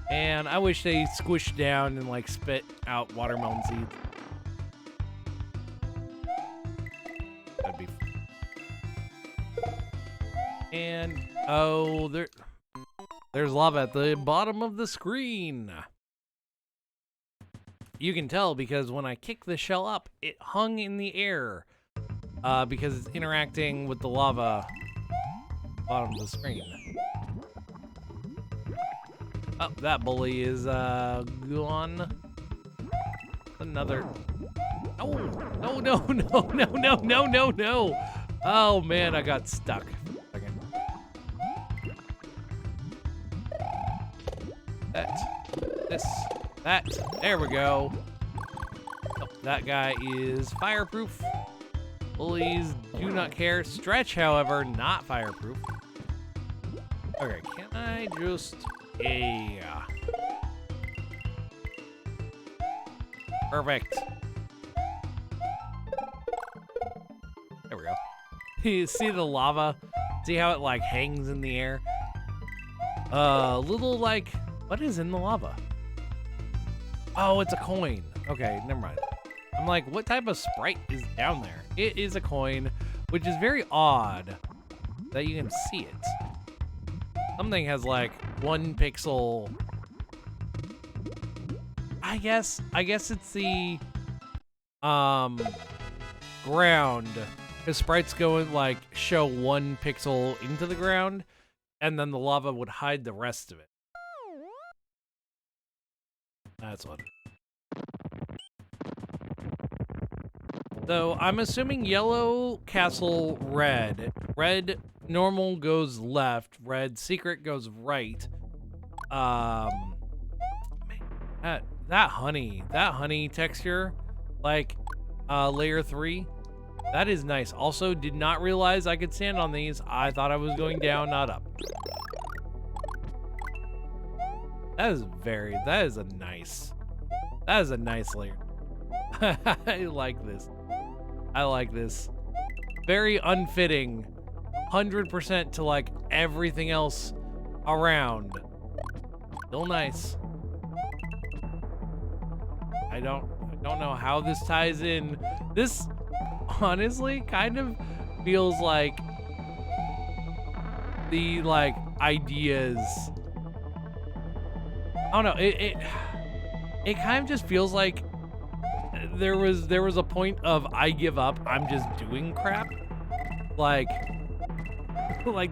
And I wish they squished down and like spit out watermelon seeds. That'd be... And, oh, there's lava at the bottom of the screen. You can tell because when I kicked the shell up, it hung in the air because it's interacting with the lava bottom of the screen. Oh, that bully is gone. Another. No, no, no, no, no, no, no, no, no. Oh man, I got stuck. That. There we go. Oh, that guy is fireproof. Bullies do not care. Stretch, however, not fireproof. Okay, can I just... Yeah. Perfect. There we go. You see the lava? See how it, like, hangs in the air? Little, like... What is in the lava? Oh, it's a coin. Okay, never mind. I'm like, what type of sprite is down there? It is a coin, which is very odd that you can see it. Something has like 1 pixel. I guess it's the ground. Because sprites go and like show 1 pixel into the ground, and then the lava would hide the rest of it. That's what. So I'm assuming yellow castle, red. Red normal goes left. Red secret goes right. Man, that honey texture, like layer 3, that is nice. Also, did not realize I could stand on these. I thought I was going down, not up. That is a nice layer. I like this. I like this. Very unfitting. 100% to like everything else around. Still nice. I don't know how this ties in. This honestly kind of feels like the like ideas. I don't know. It kind of just feels like there was a point of I give up, I'm just doing crap. Like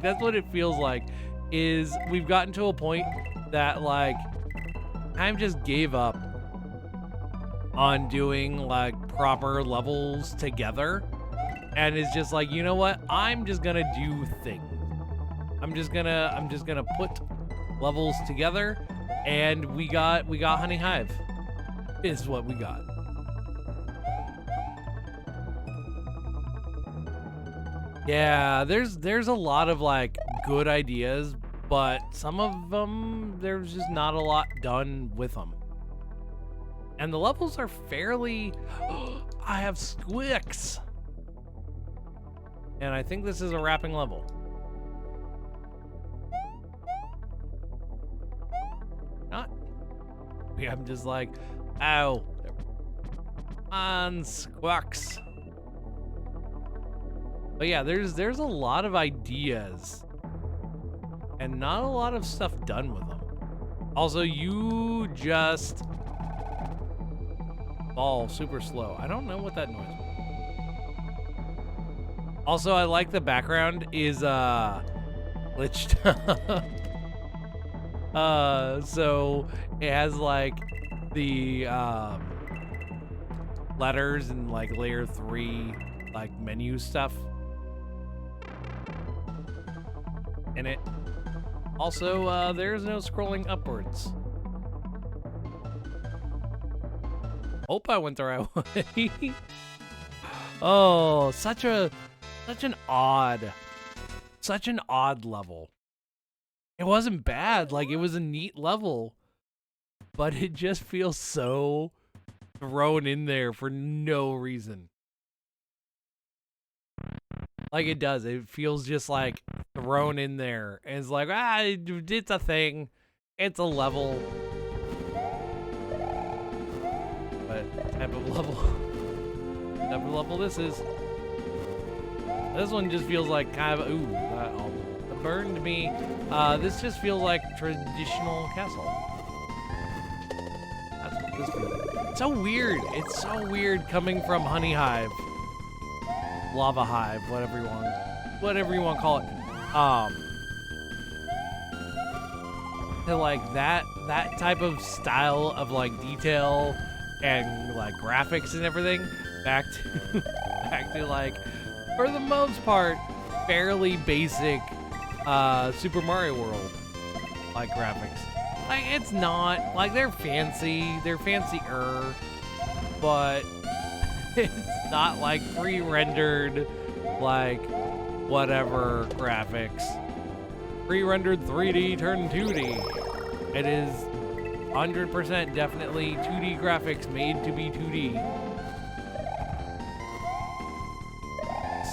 that's what it feels like. Is we've gotten to a point that like I just gave up on doing like proper levels together, and it's just like, you know what? I'm just gonna do things. I'm just gonna put levels together, and we got Honey Hive. Is what we got. Yeah, there's a lot of like good ideas, but some of them there's just not a lot done with them. And the levels are fairly I have squicks. And I think this is a wrapping level. Not. I'm just like, ow. On squawks. But yeah, there's a lot of ideas and not a lot of stuff done with them. Also, you just fall super slow. I don't know what that noise was. Also, I like the background is glitched up. So it has like the letters and like layer 3 like menu stuff in it. Also, there's no scrolling upwards. Hope I went the right way. Oh, such an odd level. It wasn't bad, like it was a neat level, but it just feels so thrown in there for no reason. Like it does. It feels just like thrown in there. And it's like, it's a thing. It's a level. What type of level this is. This one just feels like kind of, ooh, that burned me. This just feels like traditional castle. That's what this feels like. It's so weird. It's so weird coming from Honey Hive. Lava Hive, whatever you want to call it. To like that type of style of like detail and like graphics and everything back to like, for the most part, fairly basic Super Mario World like graphics. Like it's not like they're fancier, but it's not like pre-rendered, like, whatever graphics. Pre-rendered 3D turned 2D. It is 100% definitely 2D graphics made to be 2D.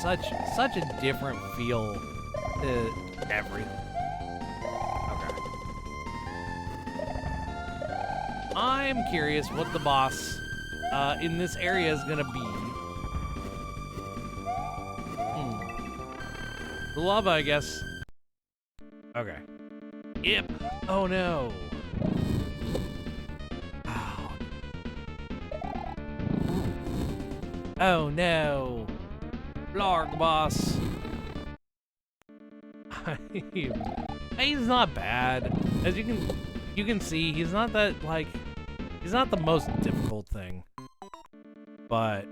Such a different feel to everything. Okay. I'm curious what the boss in this area is gonna be. The lava, I guess. Okay. Yep. Oh no. Oh no. Blarg boss. He's not bad. As you can see, he's not that like he's not the most difficult thing. But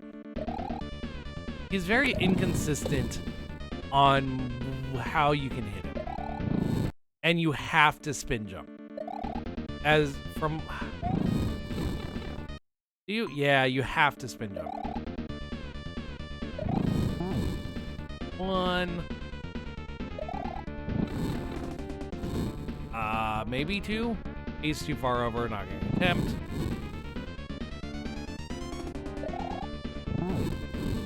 he's very inconsistent on how you can hit him. And you have to spin jump. As from yeah, you have to spin jump. 1. Maybe 2. He's too far over, not gonna attempt.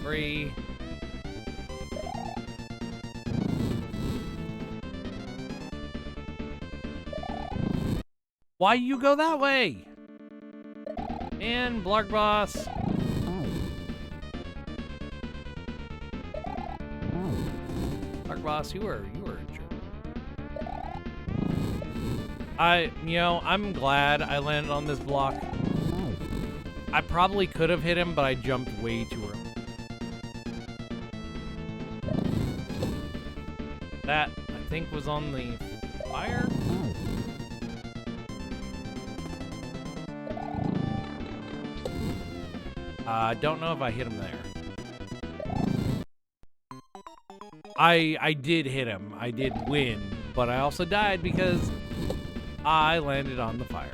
3. Why you go that way? And Blarg boss. Blarg boss, you were a jerk. I'm glad I landed on this block. I probably could have hit him, but I jumped way too early. That, I think, was on the fire? I don't know if I hit him there. I did hit him. I did win, but I also died because I landed on the fire.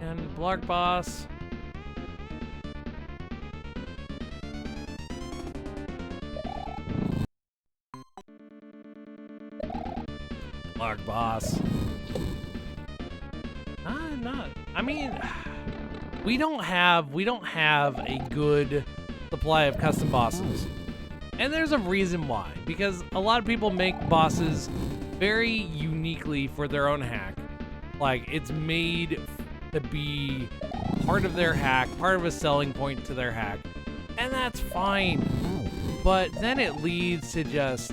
And Blarg boss. Blarg boss. I mean, we don't have a good supply of custom bosses. And there's a reason why, because a lot of people make bosses very uniquely for their own hack. Like, it's made to be part of their hack, part of a selling point to their hack, and that's fine. But then it leads to just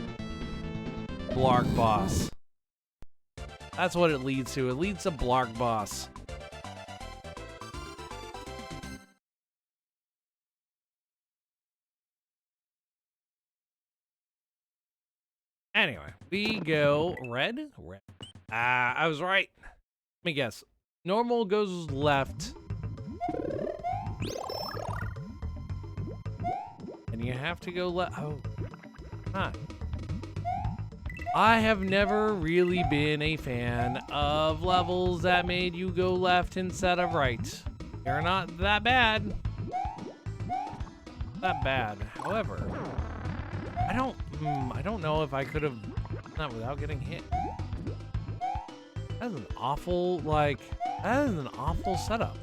Blarg boss. That's what it leads to. It leads to Blarg boss. Anyway, we go red. I was right. Let me guess. Normal goes left. And you have to go left. Oh, huh. I have never really been a fan of levels that made you go left instead of right. They're not that bad. That bad. However, I don't know if I could have not without getting hit. That is an awful setup.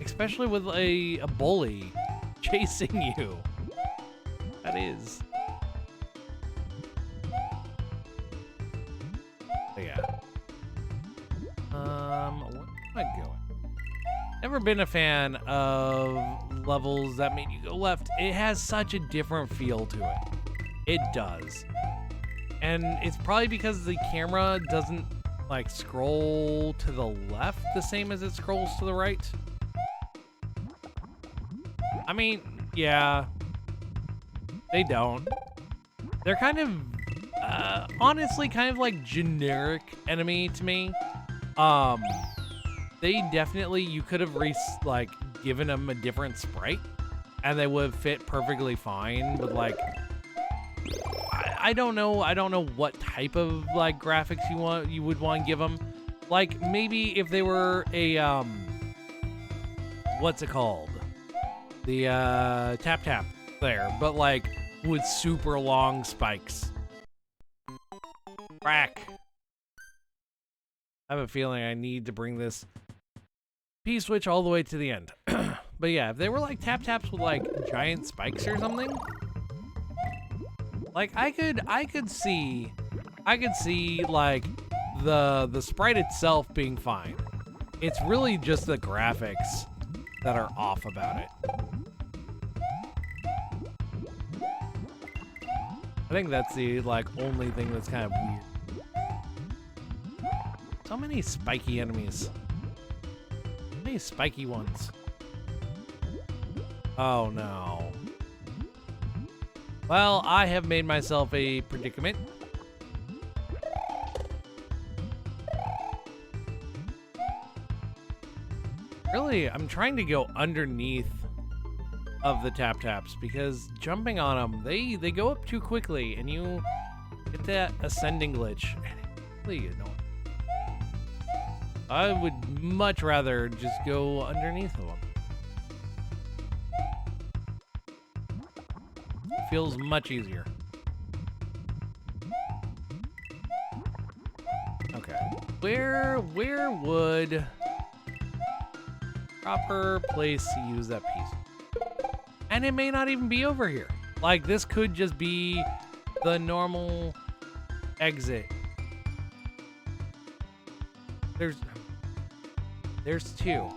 Especially with a bully chasing you. That is. Yeah. Where am I going? Never been a fan of levels that make you go left. It has such a different feel to it. It does. And it's probably because the camera doesn't like scroll to the left the same as it scrolls to the right. I mean, yeah. They don't. They're kind of honestly kind of like generic enemy to me. They definitely, you could have like given them a different sprite and they would fit perfectly fine with like I don't know what type of like graphics you would want to give them. Like maybe if they were a what's it called? The tap tap there, but like with super long spikes. Crack. I have a feeling I need to bring this P-switch all the way to the end. But yeah, if they were like tap taps with like giant spikes or something, like I could see like the sprite itself being fine. It's really just the graphics that are off about it. I think that's the like only thing that's kind of weird. So many spiky enemies. So many spiky ones. Oh no. Well, I have made myself a predicament. Really, I'm trying to go underneath of the tap-taps because jumping on them, they go up too quickly and you get that ascending glitch. And it's really annoying. I would much rather just go underneath of them. It feels much easier. Okay. Where would proper place to use that piece? And it may not even be over here. Like, this could just be the normal exit. There's two.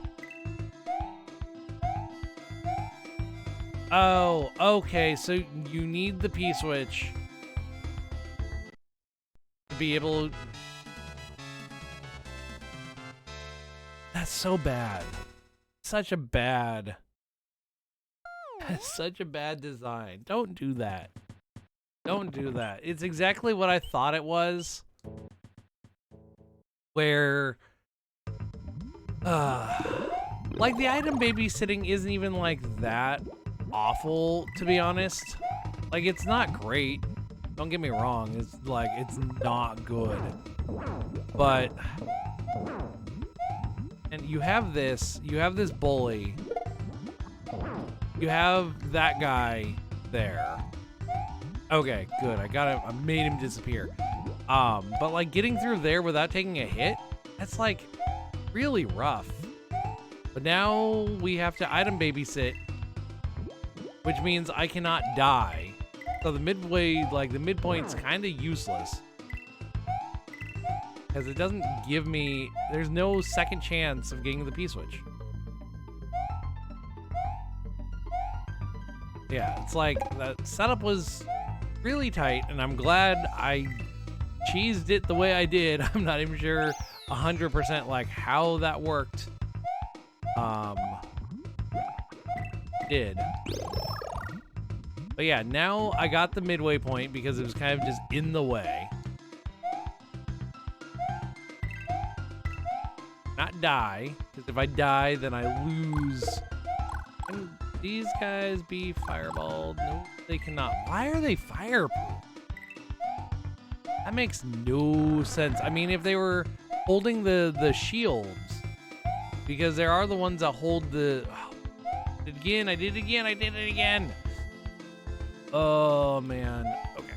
Oh, okay, so you need the P-switch to be able... That's so bad. Such a bad design. Don't do that. Don't do that. It's exactly what I thought it was. Where, like the item babysitting isn't even like that awful, to be honest. Like, it's not great. Don't get me wrong. It's like, it's not good. But, and you have this bully. You have that guy there. Okay, good. I made him disappear. But like getting through there without taking a hit, that's like really rough. But now we have to item babysit, which means I cannot die. So the midpoint's kind of useless. Because it doesn't give me, there's no second chance of getting the P-switch. Yeah, it's like the setup was really tight, and I'm glad I cheesed it the way I did. I'm not even sure 100% like how that worked. Did. But yeah, now I got the midway point because it was kind of just in the way. Not die, because if I die, then I lose. Can these guys be fireballed? No, they cannot. Why are they fireproof? That makes no sense. I mean, if they were holding the shields, because there are the ones that hold the... Oh, I did it again. Oh, man. Okay.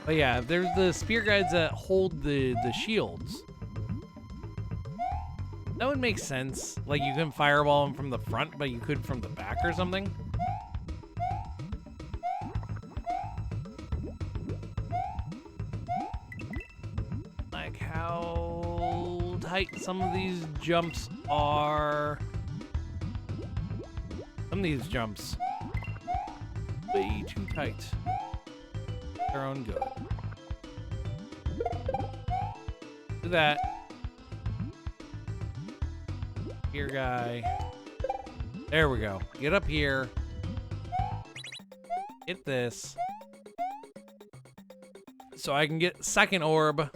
But yeah, if there's the spear guides that hold the shields, that would make sense. Like, you couldn't fireball them from the front, but you could from the back or something. Like how tight some of these jumps are. Some of these jumps way too tight. Their own good. Do that. Here, guy. There we go. Get up here. Get this. So I can get second orb.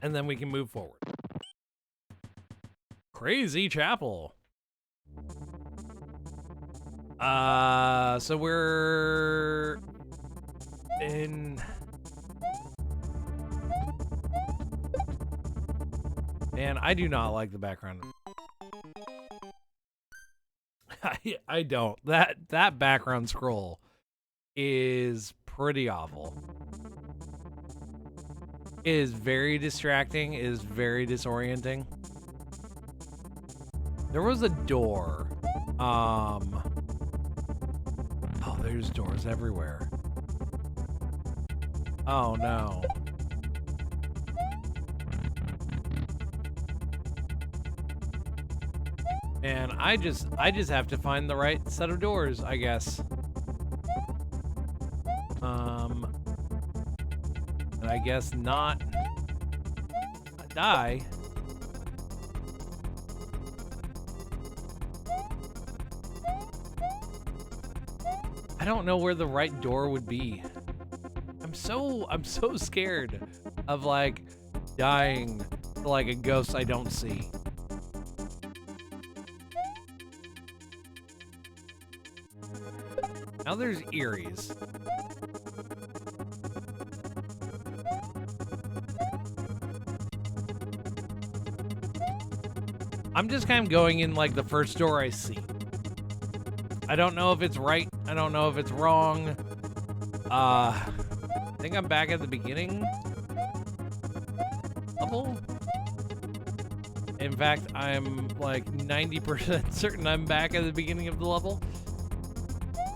And then we can move forward. Crazy chapel. So we're in... Man, I do not like the background. I don't. That background scroll is pretty awful. It is very distracting, it is very disorienting. There was a door. Oh, there's doors everywhere. Oh no. And I just have to find the right set of doors, I guess. I guess not die. I don't know where the right door would be. I'm so scared of like dying to like a ghost I don't see. Now there's Erie's. I'm just kind of going in like the first door I see. I don't know if it's right. I don't know if it's wrong. I think I'm back at the beginning level. In fact, I'm like 90% certain I'm back at the beginning of the level.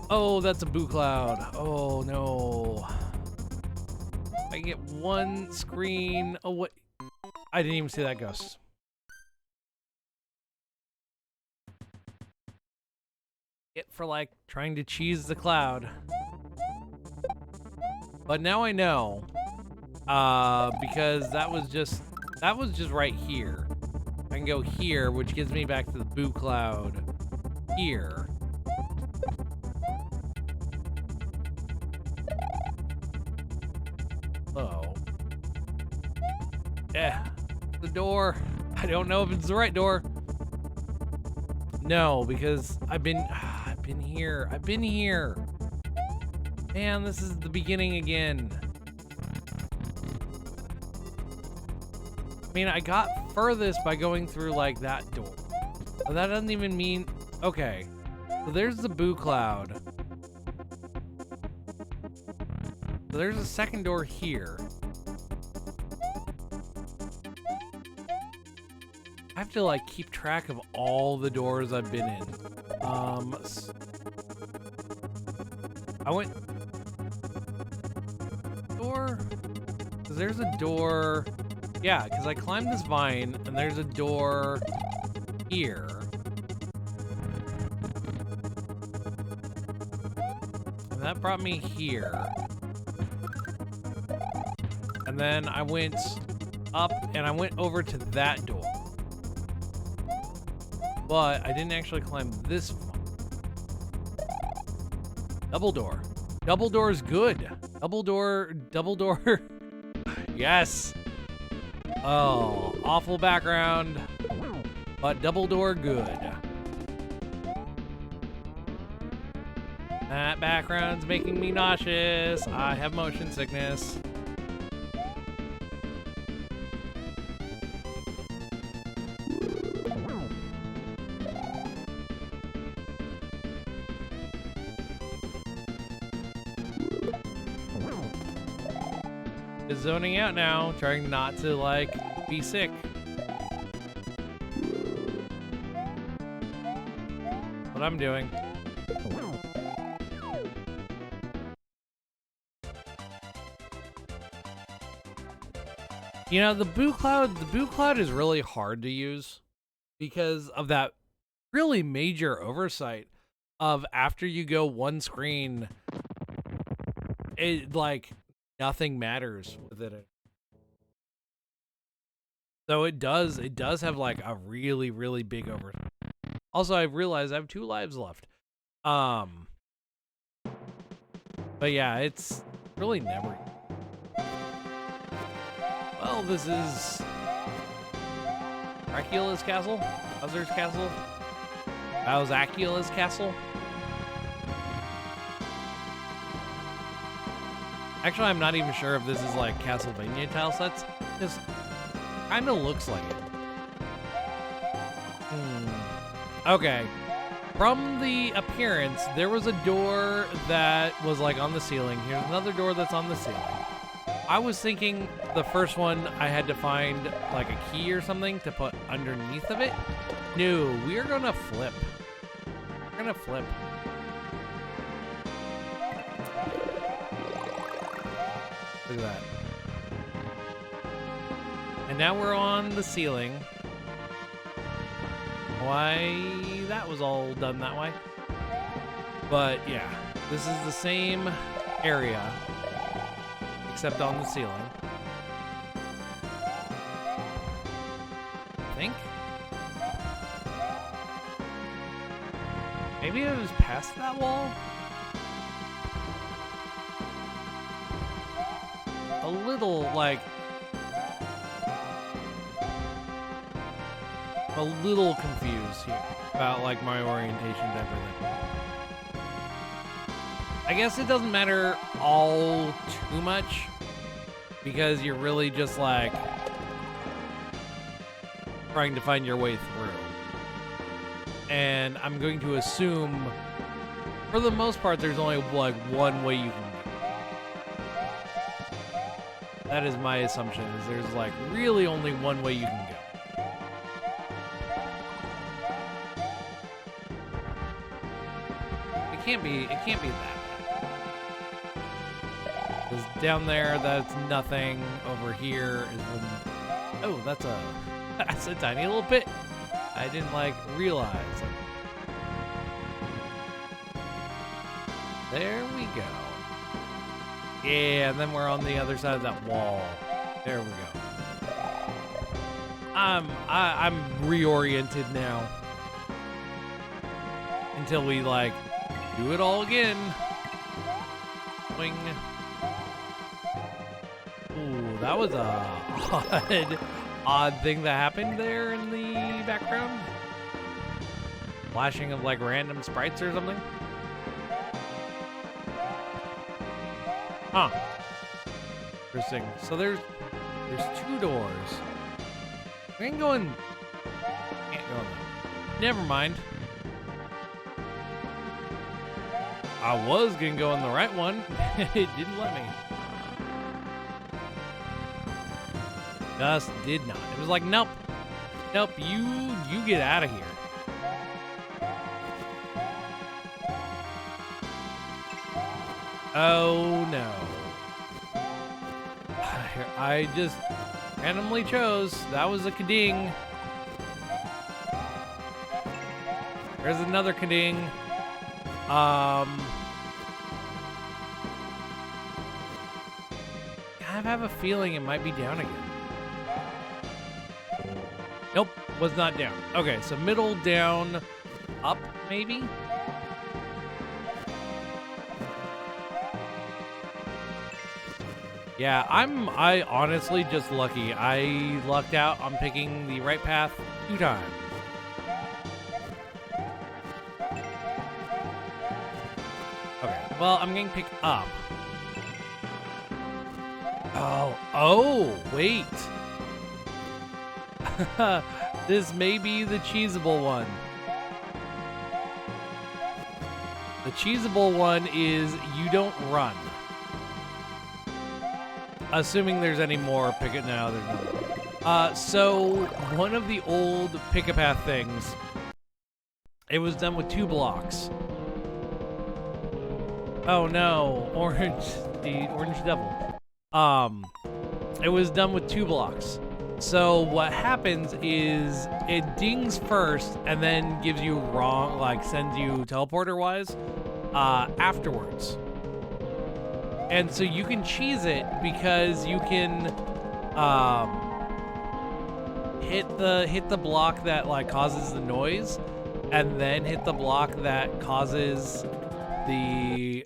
Oh, that's a boo cloud. Oh no. I get one screen. Oh, what? I didn't even see that ghost. It for like trying to cheese the cloud. But now I know. Because that was just right here. I can go here, which gives me back to the boo cloud here. Oh. Yeah. The door. I don't know if it's the right door. No, because I've been here. I've been here. Man, this is the beginning again. I mean, I got furthest by going through like that door. But that doesn't even mean... Okay. So there's the boo cloud. So there's a second door here. I have to like keep track of all the doors I've been in. I went door, because there's a door. Yeah, because I climbed this vine and there's a door here. And that brought me here. And then I went up and I went over to that door. But I didn't actually climb this one. Double door. Double door is good. Double door. Yes. Oh, awful background. But double door good. That background's making me nauseous. I have motion sickness. Just zoning out now, trying not to like be sick. What I'm doing. You know, the boo cloud is really hard to use because of that really major oversight of after you go one screen, it like nothing matters with it. So it does have like a really, really big oversight. Also, I've realized I have 2 lives left. But yeah, it's really never. Well, this is Dracula's castle? Bowser's castle? Bowzacula's castle? Actually, I'm not even sure if this is like Castlevania tile sets. This kind of looks like it. Okay. From the appearance, there was a door that was like on the ceiling. Here's another door that's on the ceiling. I was thinking the first one I had to find like a key or something to put underneath of it. No, we're gonna flip. We're gonna flip. Look at that. And now we're on the ceiling. Why that was all done that way. But yeah, this is the same area, except on the ceiling. think. Maybe it was past that wall? A little, like... a little confused here about, like, my orientation to everything. I guess it doesn't matter all too much, because you're really just, like, trying to find your way through. And I'm going to assume, for the most part, there's only, like, one way you can go. That is my assumption, is there's, like, really only one way you can go. It can't be that bad. Because down there, that's nothing. Over here is when... oh, that's a tiny little pit. I didn't, like, realize. There we go. Yeah, and then we're on the other side of that wall. There we go. I'm reoriented now. Until we, like, do it all again. Swing. Ooh, that was a odd thing that happened there in the background. Flashing of, like, random sprites or something. Huh. Interesting. So there's two doors. We can go in. Can't go in there. Never mind. I was gonna go in the right one. It didn't let me. Just did not. It was like, nope. Nope, you get out of here. Oh no. I just randomly chose. That was a kading. There's another kading. I have a feeling it might be down again. Nope, was not down. Okay, so middle, down, up, maybe? Yeah, I honestly just lucky. I lucked out on picking the right path 2 times. Okay, well, I'm getting picked up. Oh, wait. This may be the cheesable one. The cheesable one is you don't run. Assuming there's any more pick-a... No, there's none. So, one of the old pick-a-path things, it was done with 2 blocks. Oh no, the Orange Devil. It was done with 2 blocks. So what happens is it dings first and then gives you wrong, like sends you teleporter-wise, afterwards. And so you can cheese it because you can hit the block that like causes the noise, and then hit the block that causes the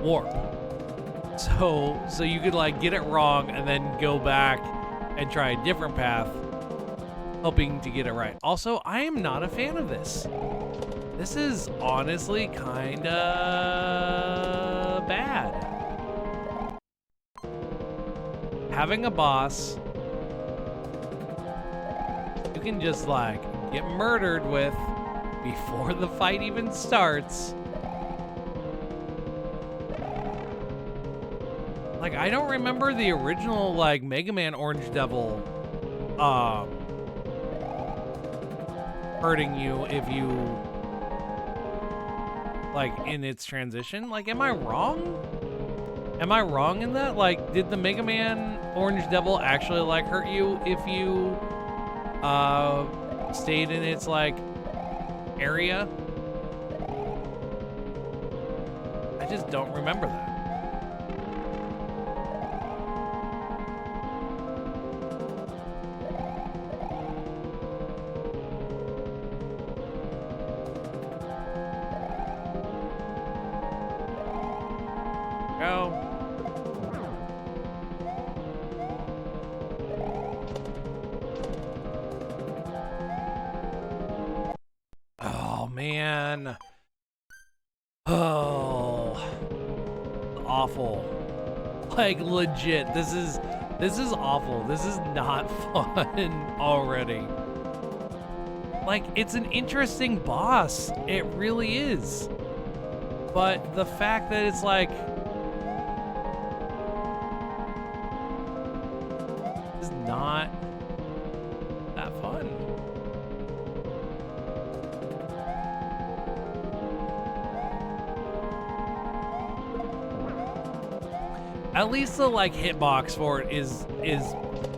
warp. So you could like get it wrong and then go back and try a different path, hoping to get it right. Also, I am not a fan of this. This is honestly kinda bad. Having a boss you can just like get murdered with before the fight even starts. Like, I don't remember the original like Mega Man Orange Devil hurting you if you like in its transition. Like, am I wrong? Am I wrong in that? Like, did the Mega Man Orange Devil actually like hurt you if you stayed in its like area? I just don't remember that. go. Oh, man. Oh. Awful. Like, legit. This is awful. This is not fun already. Like, it's an interesting boss. It really is. But the fact that it's like... is not that fun. At least the, like, hitbox for it is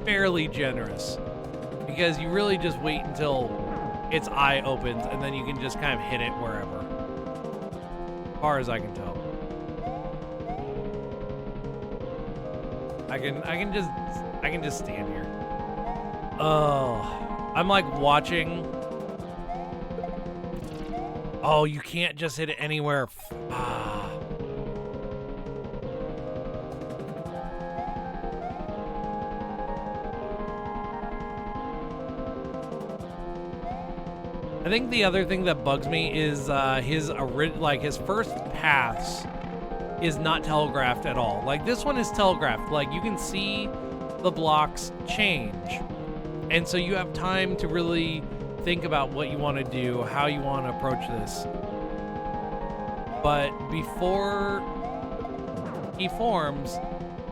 fairly generous. Because you really just wait until its eye opens, and then you can just kind of hit it wherever. As far as I can tell. I can just stand here. Oh, I'm like watching. Oh, you can't just hit it anywhere. Ah. I think the other thing that bugs me is his first paths is not telegraphed at all. Like, this one is telegraphed. Like, you can see the blocks change. And so you have time to really think about what you want to do, how you want to approach this. But before he forms,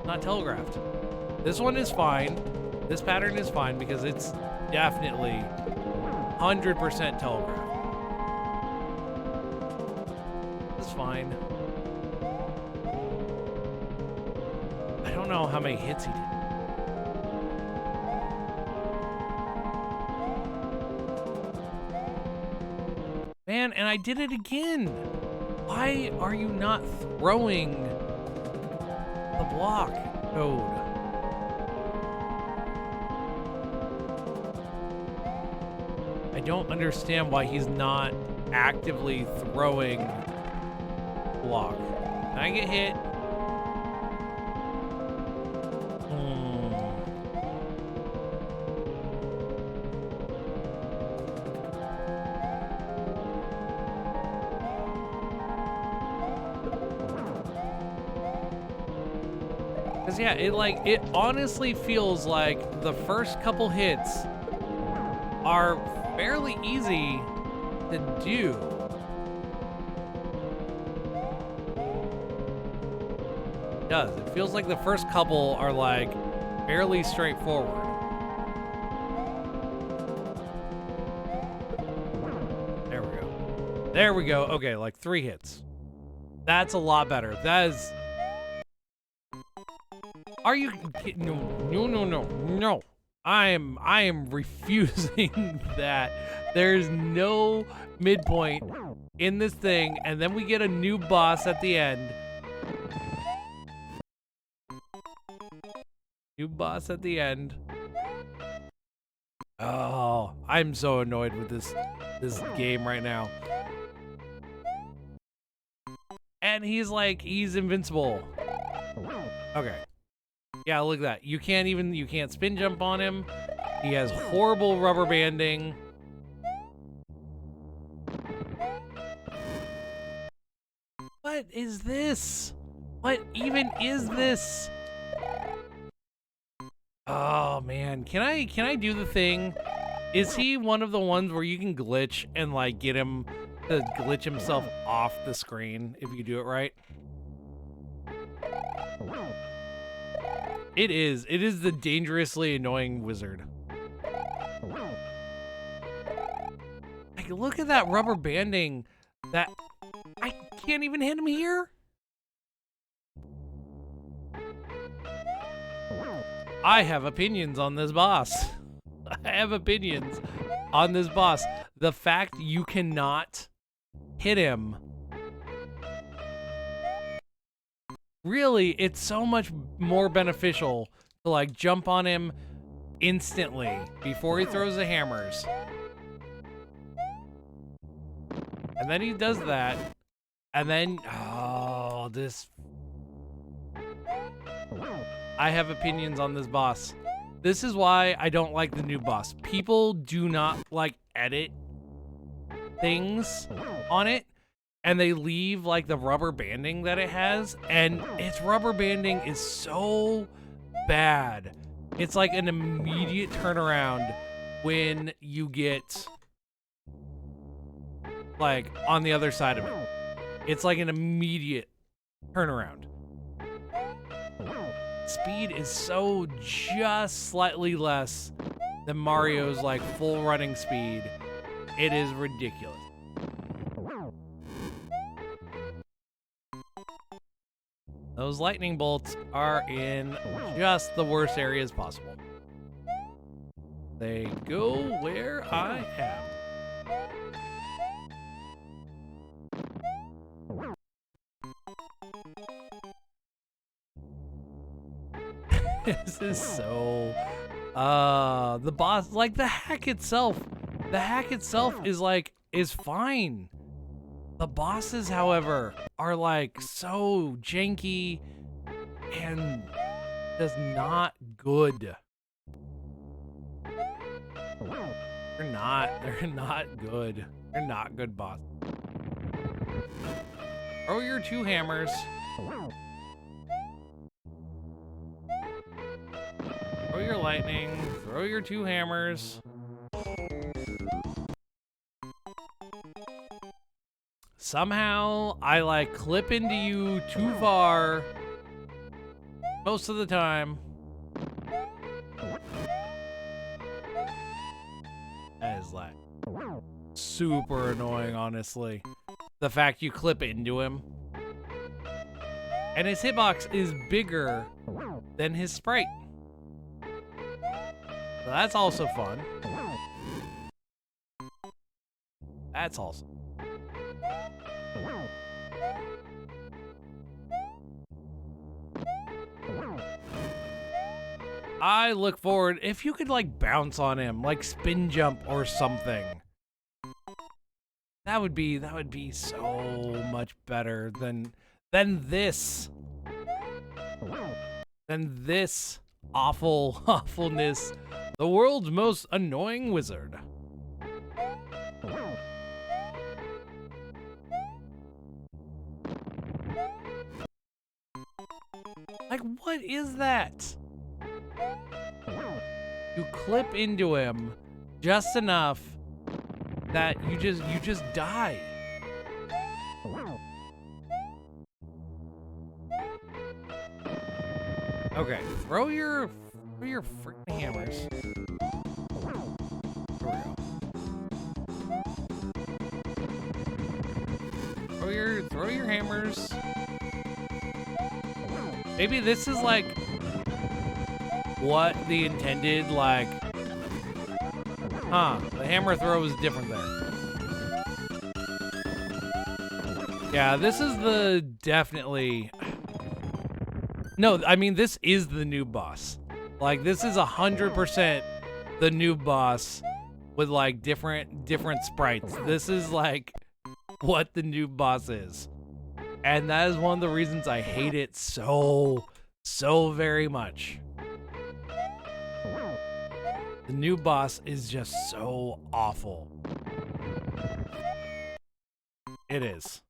not telegraphed. This one is fine. This pattern is fine because it's definitely 100% telegraphed. It's fine. I don't know how many hits he did. Man, and I did it again. Why are you not throwing the block, Toad? I don't understand why he's not actively throwing block. Can I get hit? Cause yeah, it honestly feels like the first couple hits are fairly easy to do. It does. It feels like the first couple are like fairly straightforward. There we go. There we go. Okay, like 3 hits. That's a lot better. That is... Are you kidding? No. I am refusing that. There's no midpoint in this thing, and then we get a new boss at the end. New boss at the end. Oh, I'm so annoyed with this game right now. And he's invincible. Okay. Yeah, look at that. You can't spin jump on him. He has horrible rubber banding. What is this? What even is this? Oh man, can I do the thing? Is he one of the ones where you can glitch and like get him to glitch himself off the screen if you do it right? It is the dangerously annoying wizard. Like, look at that rubber banding. That I can't even hit him here. I have opinions on this boss. I have opinions on this boss. The fact you cannot hit him. Really, it's so much more beneficial to like jump on him instantly before he throws the hammers. And then he does that. And then, oh, this I have opinions on this boss. This is why I don't like the new boss. People do not like edit things on it, and they leave like the rubber banding that it has, and its rubber banding is so bad. It's like an immediate turnaround when you get like on the other side of it. It's like an immediate turnaround. Speed is so just slightly less than Mario's like full running speed. It is ridiculous. Those lightning bolts are in just the worst areas possible. They go where I am. This is so the boss, like the hack itself is fine. The bosses, however, are like so janky and just not good. They're not good. They're not good bosses. Throw your 2 hammers. Throw your lightning, throw your 2 hammers. Somehow, I like clip into you too far most of the time. That is like super annoying, honestly. The fact you clip into him. And his hitbox is bigger than his sprite. So that's also fun. That's awesome. I look forward, if you could like bounce on him, like spin jump or something. That would be so much better than this. Than this awfulness. The world's most annoying wizard. Like, what is that? You clip into him just enough that you just die. Okay, throw your freaking hammers. Here we go. Throw your hammers. Maybe this is like what the intended, like, the hammer throw is different there. Yeah, this is the definitely, no, I mean, this is the new boss. Like, this is 100% the new boss with like different sprites. This is like what the new boss is. And that is one of the reasons I hate it so very much. The new boss is just so awful. It is.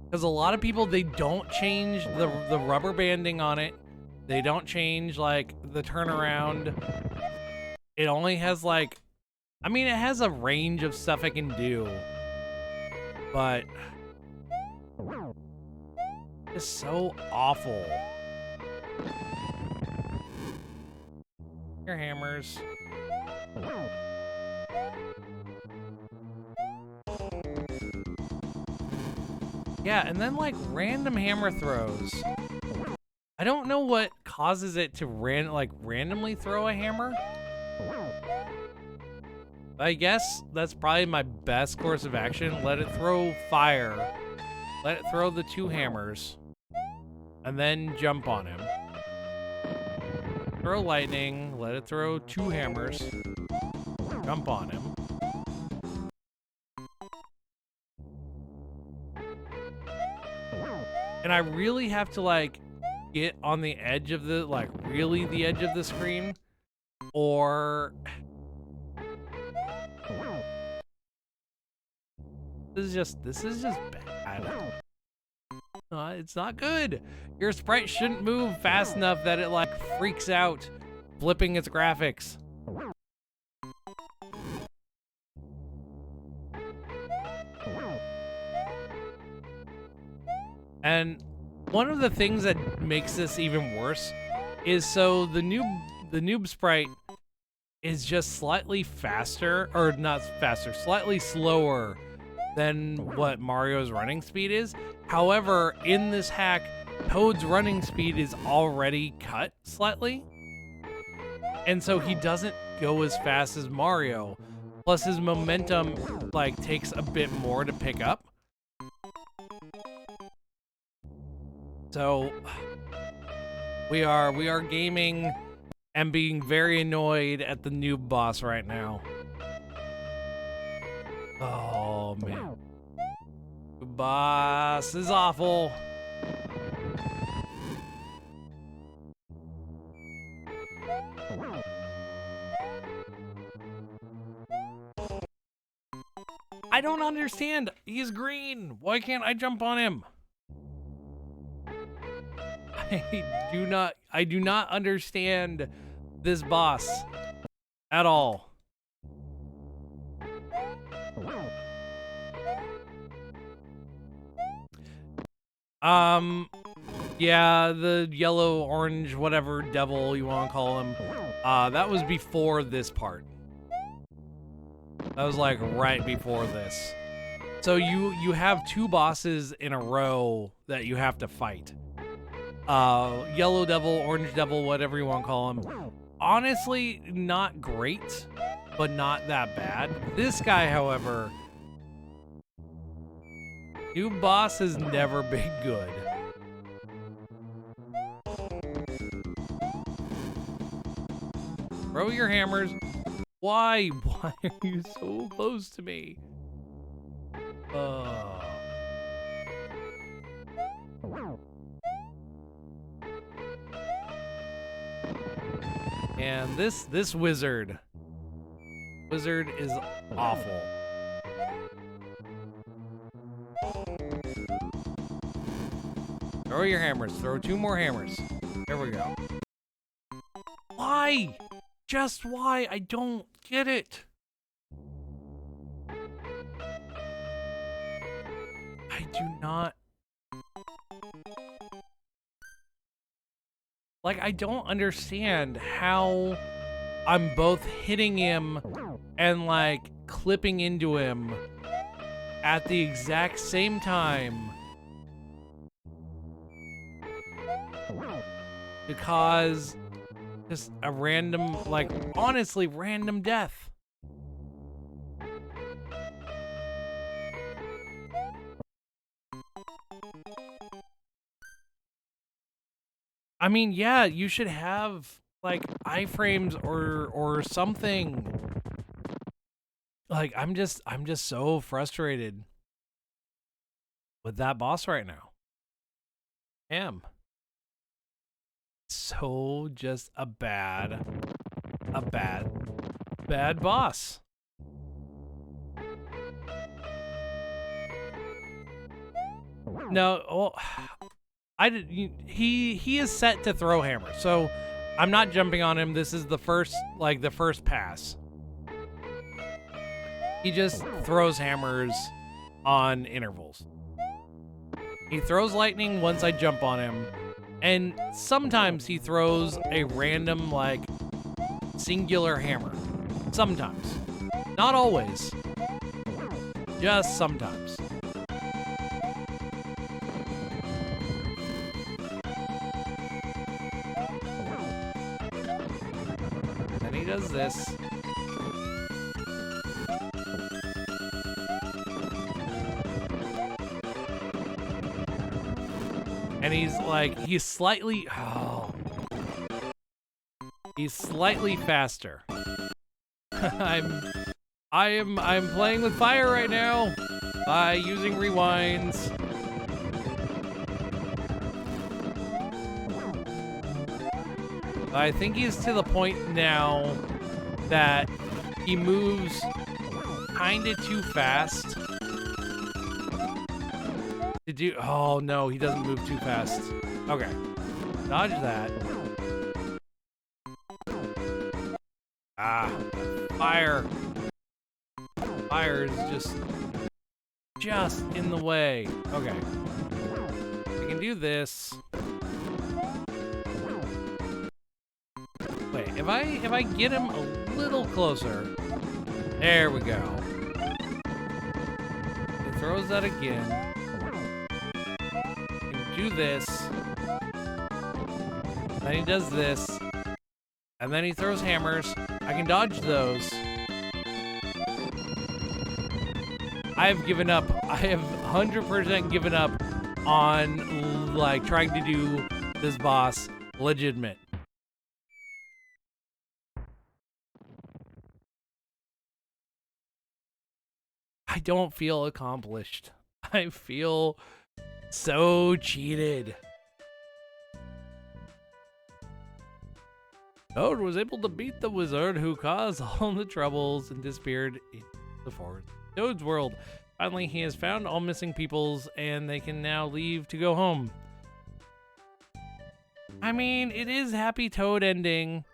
Because a lot of people, they don't change the rubber banding on it. They don't change, like, the turnaround. It only has, like... I mean, it has a range of stuff it can do. But... it's so awful. Your hammers. Yeah, and then like random hammer throws. I don't know what causes it to randomly throw a hammer. I guess that's probably my best course of action. Let it throw fire. Let it throw the 2 hammers. And then jump on him. Throw lightning. Let it throw 2 hammers. Jump on him. And I really have to like get on the edge of the, like, really the edge of the screen, or this is just bad. It's not good. Your sprite shouldn't move fast enough that it, like, freaks out, flipping its graphics. And one of the things that makes this even worse is, so the noob sprite is just slightly faster, or not faster, slightly slower than what Mario's running speed is. However, in this hack, Toad's running speed is already cut slightly, and so he doesn't go as fast as Mario. Plus his momentum, like, takes a bit more to pick up. So we are gaming and being very annoyed at the noob boss right now. Oh man, the boss is awful. I don't understand. He's green. Why can't I jump on him? I do not understand this boss at all. Yeah, the yellow, orange, whatever devil you want to call him, that was before this part. That was like right before this. So you have two bosses in a row that you have to fight. Yellow devil, orange devil, whatever you want to call him. Honestly, not great, but not that bad. This guy, however, new boss has never been good. Throw your hammers. Why? Why are you so close to me? And this wizard is awful. Throw your hammers. Throw 2 more hammers. There we go. Why? Just why? I don't get it. I do not. Like, I don't understand how I'm both hitting him and, like, clipping into him at the exact same time to cause just a random, like, honestly, random death. I mean, yeah, you should have, like, iframes or something. Like, I'm just so frustrated with that boss right now. So just a bad boss. No, well, he is set to throw hammers, so I'm not jumping on him. This is the first pass. He just throws hammers on intervals. He throws lightning once I jump on him, and sometimes he throws a random, like, singular hammer. Sometimes. Not always. Just sometimes. And he does this. And he's like, he's slightly faster. I'm playing with fire right now by using rewinds. I think he's to the point now that he moves kind of too fast to do. Oh no, he doesn't move too fast. Okay, dodge that. Ah, fire. Fire is just in the way. Okay, I can do this. Wait, if I get him a little closer, there we go. He throws that again. Do this. Then he does this. And then he throws hammers. I can dodge those. I have given up. I have 100% given up on like trying to do this boss legitimate. I don't feel accomplished. I feel so cheated. Toad was able to beat the wizard who caused all the troubles and disappeared in the forest. Toad's world. Finally, he has found all missing peoples and they can now leave to go home. I mean, it is Happy Toad ending.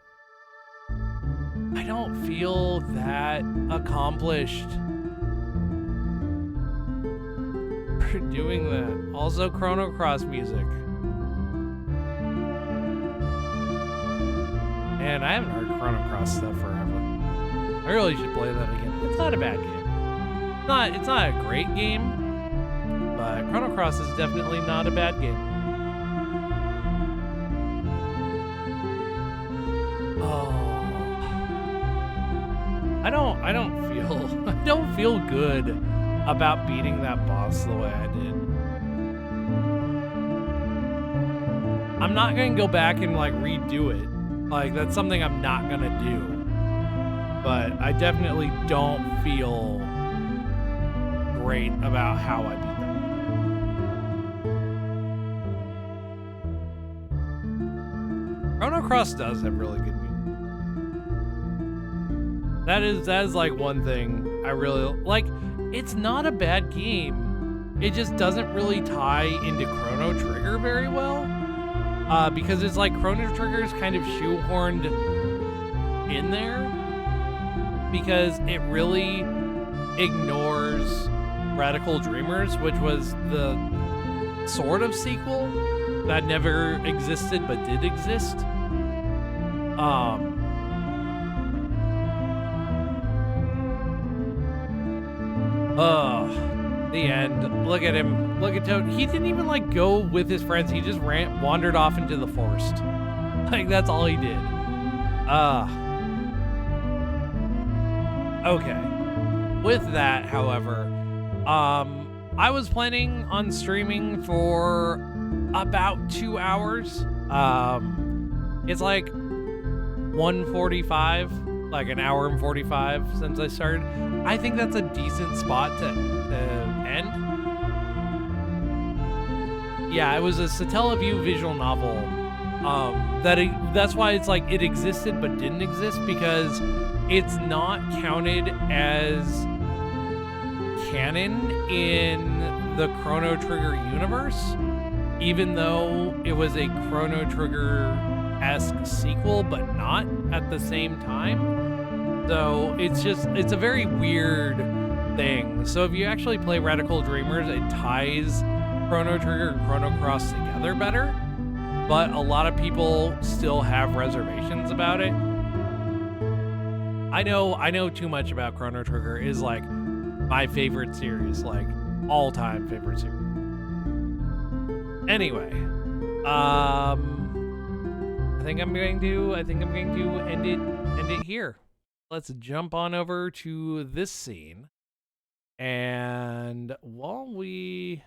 I don't feel that accomplished for doing that. Also, Chrono Cross music. Man, I haven't heard Chrono Cross stuff forever. I really should play that again. It's not a bad game. It's not a great game, but Chrono Cross is definitely not a bad game. Oh, I don't feel good about beating that boss the way I did. I'm not gonna go back and like redo it. Like, that's something I'm not gonna do. But I definitely don't feel great about how I beat them. Chrono Cross does have really good music. That is like one thing I really like. It's not a bad game. It just doesn't really tie into Chrono Trigger very well. Because it's like Chrono Trigger is kind of shoehorned in there because it really ignores Radical Dreamers, which was the sort of sequel that never existed but did exist. The end. Look at him. Look at Toad. He didn't even like go with his friends. He just wandered off into the forest. Like, that's all he did. Okay. With that, however, I was planning on streaming for about 2 hours. It's like 1:45, like an hour and 45 since I started. I think that's a decent spot to end. Yeah, it was a Satellaview visual novel. That's why it's like it existed but didn't exist, because it's not counted as canon in the Chrono Trigger universe, even though it was a Chrono Trigger-esque sequel, but not at the same time. So it's a very weird thing. So if you actually play Radical Dreamers, it ties Chrono Trigger and Chrono Cross together better, but a lot of people still have reservations about it. I know too much about Chrono Trigger. Is like my favorite series, like all-time favorite series. Anyway, I think I'm going to end it here. Let's jump on over to this scene, and while we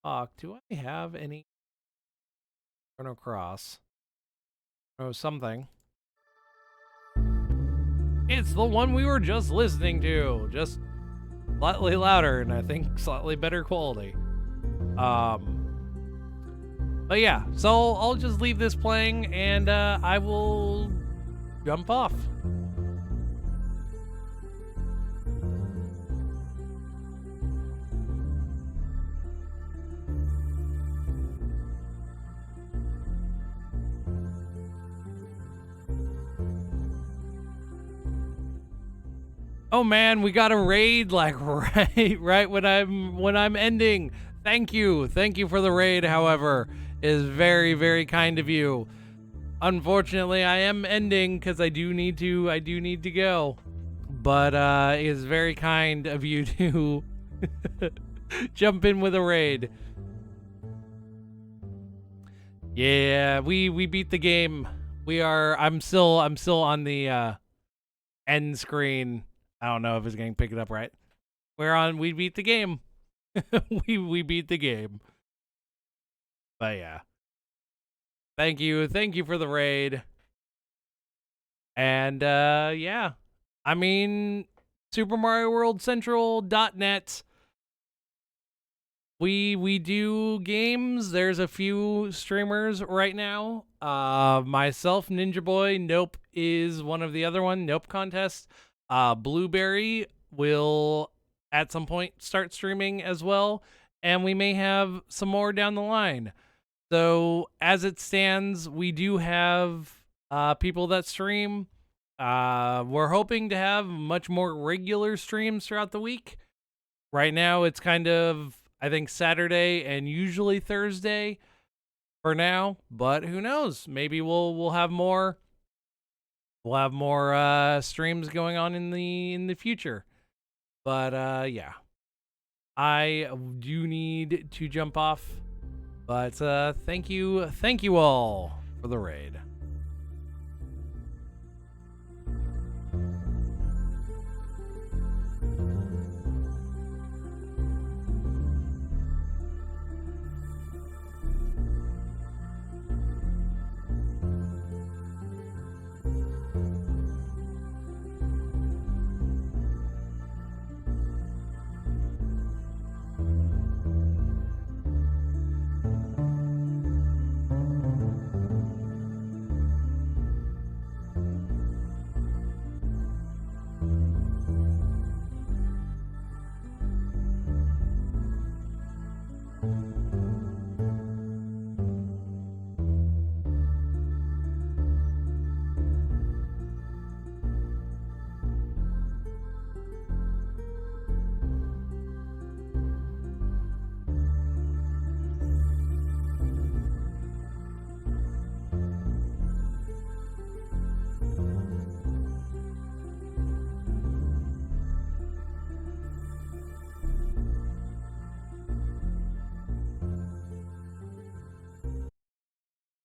talk, do I have any Chrono Cross? Oh, something. It's the one we were just listening to, just slightly louder and I think slightly better quality. But yeah, so I'll just leave this playing and I will jump off. Oh man, we got a raid like right when I'm ending. Thank you for the raid. However, it is very kind of you. Unfortunately, I am ending because I do need to go. But it is very kind of you to jump in with a raid. Yeah, we beat the game. I'm still on the end screen. I don't know if it's going to pick it up right. We beat the game. we beat the game. But yeah. Thank you for the raid. And yeah. I mean, Super Mario World Central.net. We do games. There's a few streamers right now. Myself, NinjaBoy, Nope is one of the other one. Nope contest. Blueberry will at some point start streaming as well, and we may have some more down the line. So as it stands, we do have people that stream. We're hoping to have much more regular streams throughout the week. Right now, it's kind of, I think, Saturday and usually Thursday for now, but who knows? Maybe we'll have more. We'll have more streams going on in the future. But yeah, I do need to jump off. But thank you all for the raid.